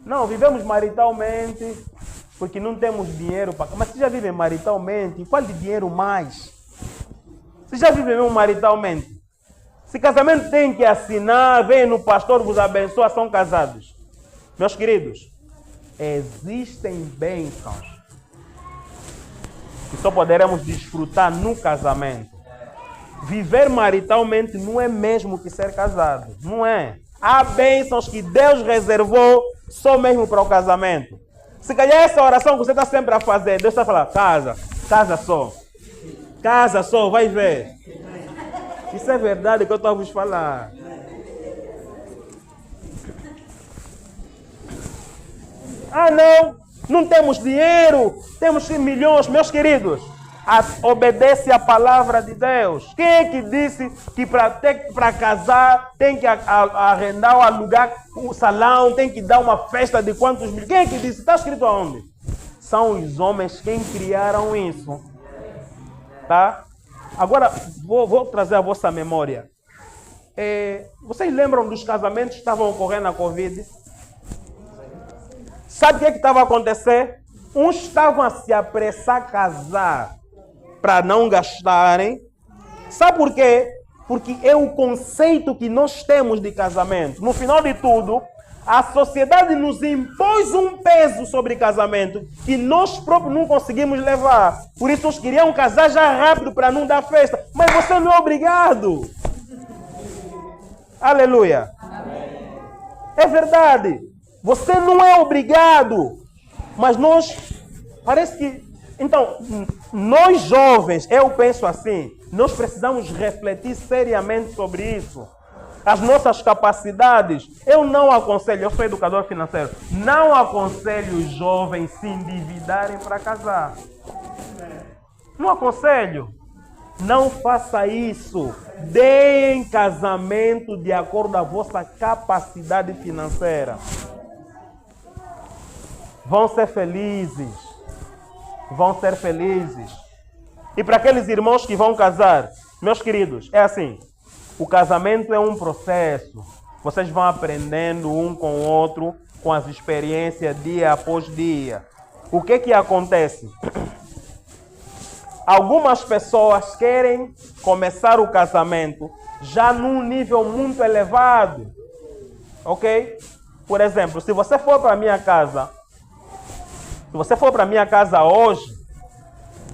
Não, vivemos maritalmente porque não temos dinheiro para... Mas vocês já vivem maritalmente? Qual de dinheiro mais? Vocês já vivem mesmo maritalmente? Se casamento tem que assinar, vem no pastor, vos abençoa, são casados. Meus queridos, existem bênçãos que só poderemos desfrutar no casamento. Viver maritalmente não é mesmo que ser casado. Não é. Há bênçãos que Deus reservou só mesmo para o casamento. Se calhar essa oração que você está sempre a fazer, Deus está falando, casa só. Casa só, vai ver. Isso é verdade que eu estou a vos falar. Ah, não temos dinheiro, temos milhões, meus queridos. Obedece a palavra de Deus. Quem é que disse que para casar tem que arrendar ou alugar um salão, tem que dar uma festa de quantos mil? Quem é que disse? Está escrito aonde? São os homens quem criaram isso. Tá? Agora, vou trazer a vossa memória. Vocês lembram dos casamentos que estavam ocorrendo na Covid? Sabe o que estava a acontecer? Uns estavam a se apressar a casar para não gastarem. Sabe por quê? Porque é o conceito que nós temos de casamento. No final de tudo, a sociedade nos impôs um peso sobre casamento que nós próprios não conseguimos levar. Por isso, nós queríamos casar já rápido para não dar festa. Mas você não é obrigado. Aleluia. É verdade. Você não é obrigado. Mas nós, parece que... Então, nós jovens, eu penso assim, nós precisamos refletir seriamente sobre isso. As nossas capacidades. Eu não aconselho, eu sou educador financeiro, não aconselho os jovens se endividarem para casar. Não aconselho. Não faça isso. Deem casamento de acordo com a vossa capacidade financeira. Vão ser felizes. Vão ser felizes. E para aqueles irmãos que vão casar, meus queridos, é assim. O casamento é um processo. Vocês vão aprendendo um com o outro, com as experiências dia após dia. O que acontece? Algumas pessoas querem começar o casamento já num nível muito elevado. Ok? Por exemplo, se você for para a minha casa, hoje,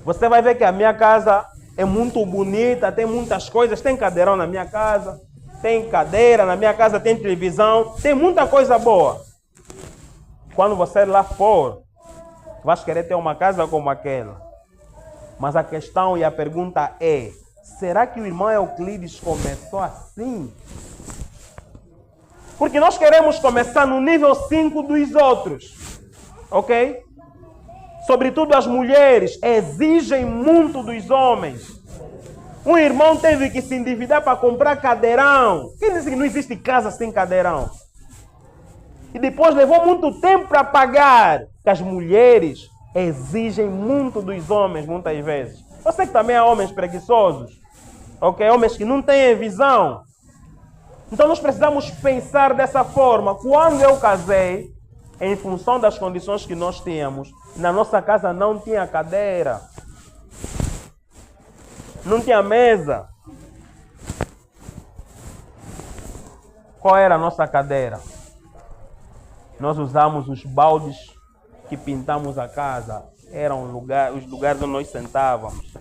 você vai ver que a minha casa é muito bonita, tem muitas coisas, tem cadeirão na minha casa, tem cadeira na minha casa, tem televisão, tem muita coisa boa. Quando você lá for, vai querer ter uma casa como aquela. Mas a questão e a pergunta é, será que o irmão Euclides começou assim? Porque nós queremos começar no nível 5 dos outros. Ok? Sobretudo as mulheres exigem muito dos homens. Um irmão teve que se endividar para comprar cadeirão. Quer dizer que não existe casa sem cadeirão. E depois levou muito tempo para pagar. Que as mulheres exigem muito dos homens muitas vezes. Eu sei que também há homens preguiçosos. Ok? Homens que não têm visão. Então nós precisamos pensar dessa forma. Quando eu casei, em função das condições que nós tínhamos, na nossa casa não tinha cadeira, não tinha mesa. Qual era a nossa cadeira? Nós usamos os baldes que pintamos a casa. Eram os lugares onde nós sentávamos.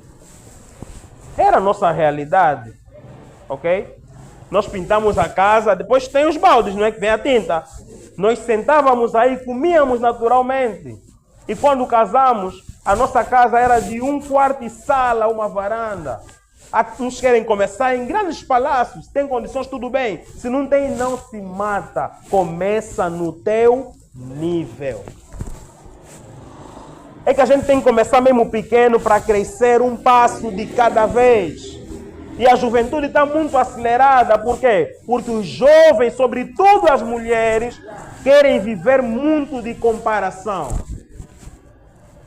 Era a nossa realidade. Ok? Nós pintamos a casa, depois tem os baldes, não é que vem a tinta. Nós sentávamos aí e comíamos naturalmente. E quando casamos, a nossa casa era de 1 quarto e sala, uma varanda. Uns querem começar em grandes palácios, tem condições, tudo bem. Se não tem, não se mata. Começa no teu nível. É que a gente tem que começar mesmo pequeno para crescer um passo de cada vez. E a juventude está muito acelerada. Por quê? Porque os jovens, sobretudo as mulheres, querem viver muito de comparação.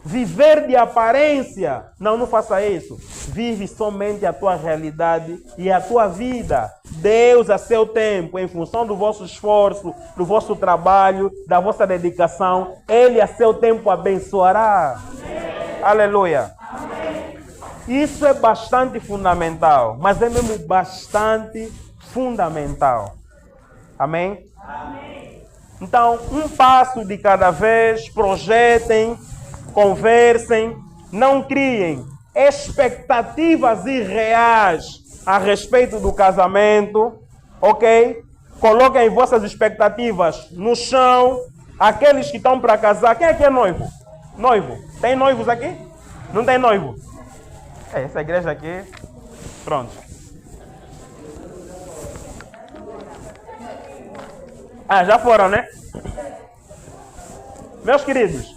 Viver de aparência. Não, não faça isso. Vive somente a tua realidade e a tua vida. Deus, a seu tempo, em função do vosso esforço, do vosso trabalho, da vossa dedicação, Ele, a seu tempo, abençoará. Amém. Aleluia. Amém. Isso é bastante fundamental, mas é mesmo bastante fundamental. Amém? Amém. Então, um passo de cada vez, projetem, conversem, não criem expectativas irreais a respeito do casamento, ok? Coloquem vossas expectativas no chão. Aqueles que estão para casar, quem é que é noivo? Noivo. Tem noivos aqui? Não tem noivo? Essa igreja aqui, pronto. Já foram, né? Meus queridos,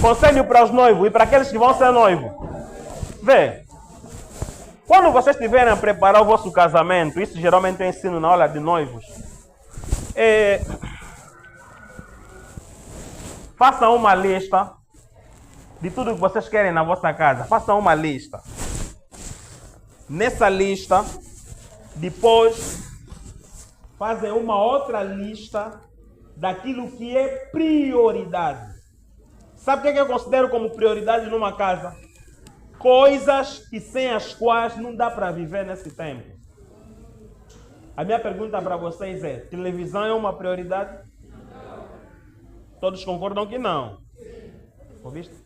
conselho para os noivos e para aqueles que vão ser noivos. Vê, quando vocês estiverem a preparar o vosso casamento, isso geralmente eu ensino na aula de noivos, façam uma lista de tudo que vocês querem na vossa casa. Façam uma lista. Nessa lista, depois, fazem uma outra lista daquilo que é prioridade. Sabe o que eu considero como prioridade numa casa? Coisas que sem as quais não dá para viver nesse tempo. A minha pergunta para vocês é, televisão é uma prioridade? Todos concordam que não. Ouviste?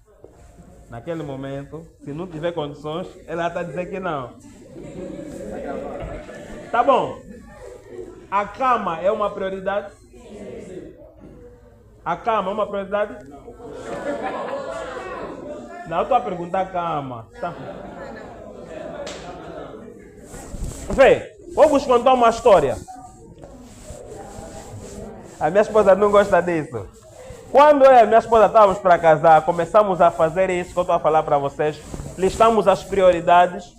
Naquele momento, se não tiver condições, ela está dizendo que não. Tá bom. A cama é uma prioridade? A cama é uma prioridade? Não, eu estou a perguntar a cama. Tá. Vê, vou vos contar uma história. A minha esposa não gosta disso. Quando eu e a minha esposa estávamos para casar, começamos a fazer isso que eu estou a falar para vocês. Listamos as prioridades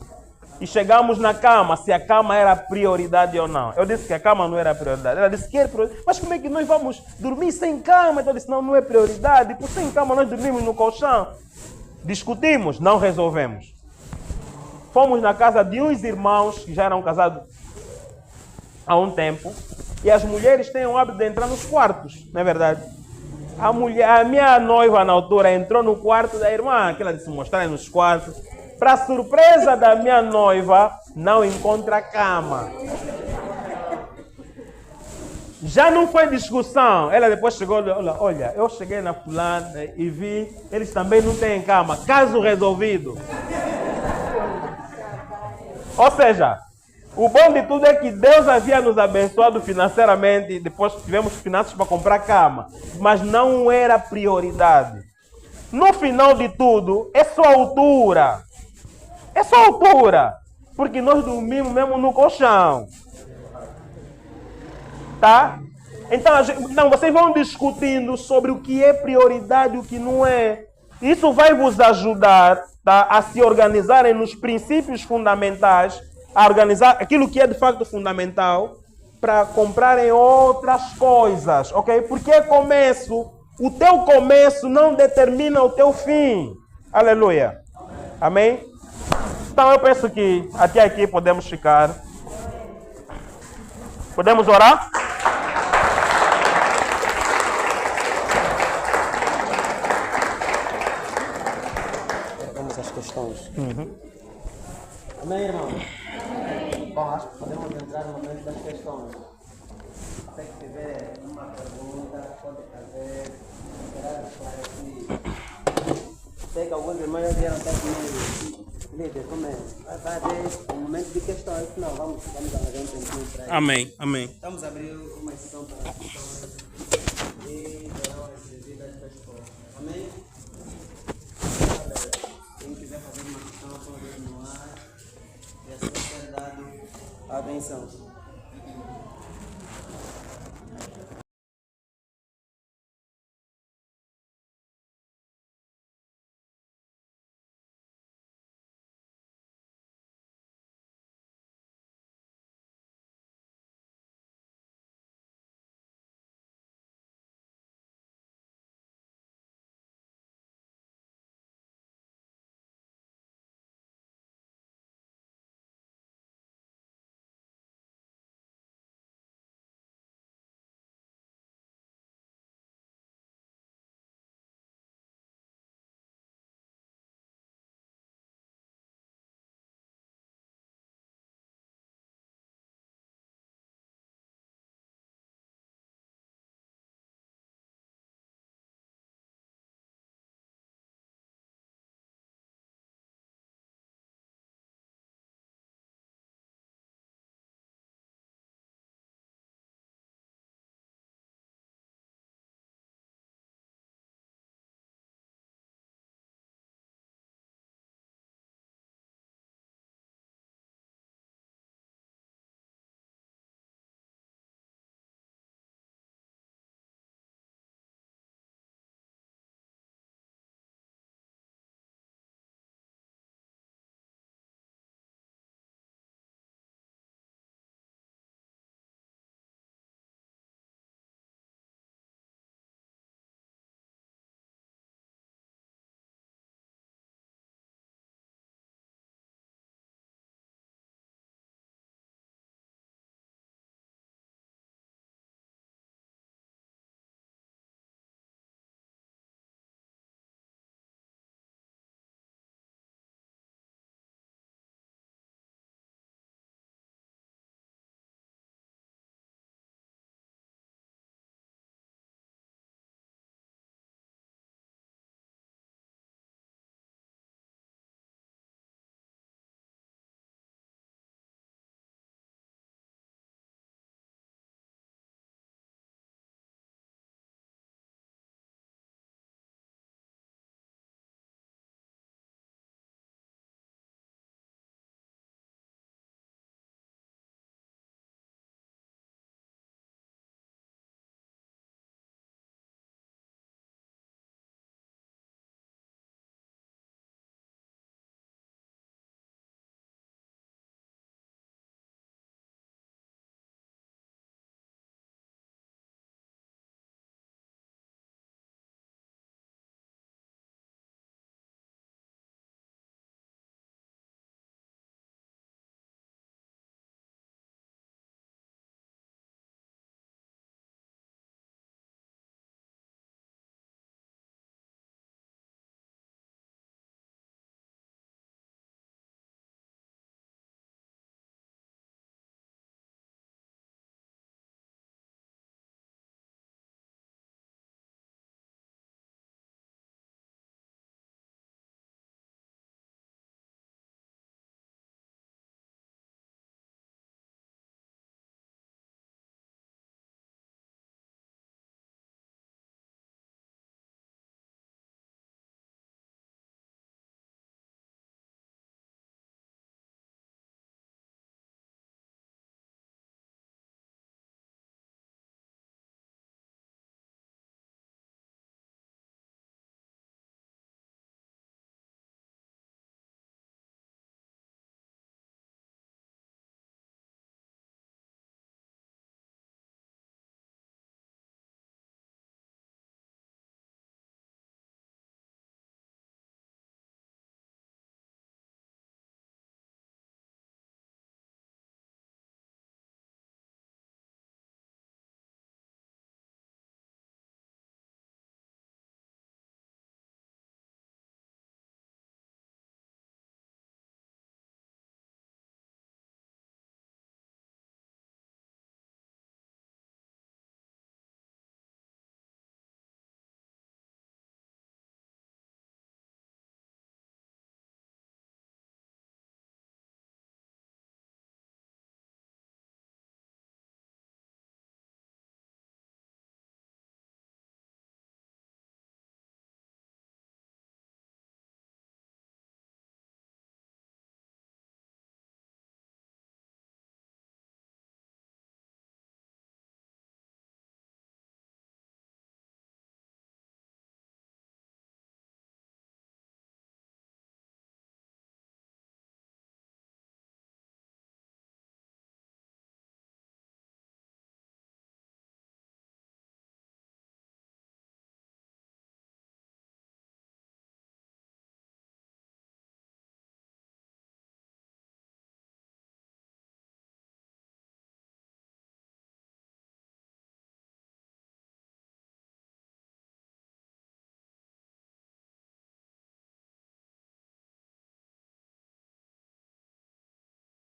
e chegamos na cama, se a cama era prioridade ou não. Eu disse que a cama não era prioridade. Ela disse que era prioridade. Mas como é que nós vamos dormir sem cama? Então eu disse, não, não é prioridade. Por sem cama nós dormimos no colchão. Discutimos, não resolvemos. Fomos na casa de uns irmãos que já eram casados há um tempo. E as mulheres têm o hábito de entrar nos quartos, não é verdade? A minha noiva na altura entrou no quarto da irmã, que ela disse mostrar nos quartos. Para surpresa da minha noiva, não encontra cama. Já não foi discussão. Ela depois chegou, olha, eu cheguei na fulana e vi, eles também não têm cama. Caso resolvido. Ou seja, o bom de tudo é que Deus havia nos abençoado financeiramente e depois tivemos finanças para comprar cama. Mas não era prioridade. No final de tudo, é só altura. É só altura. Porque nós dormimos mesmo no colchão. Tá? Então vocês vão discutindo sobre o que é prioridade e o que não é. Isso vai vos ajudar, tá, a se organizarem nos princípios fundamentais, a organizar aquilo que é de facto fundamental, para comprarem outras coisas, ok? Porque é começo. O teu começo não determina o teu fim. Aleluia. Amém? Então eu penso que até aqui podemos ficar. Podemos orar? Vamos às questões. Amém, irmão? Bom, acho que podemos entrar no momento das questões. Se tiver uma pergunta, pode fazer. Será esclarecido. Sei que alguns irmãos já vieram até comigo. Líder, como é? Vai haver um momento de questões. Não, vamos arranjar um tempinho para isso. Amém, amém. Vamos abrir uma sessão para as questões e verão as devidas respostas. Amém? Quem quiser fazer uma questão pode continuar e assim ser dado a atenção.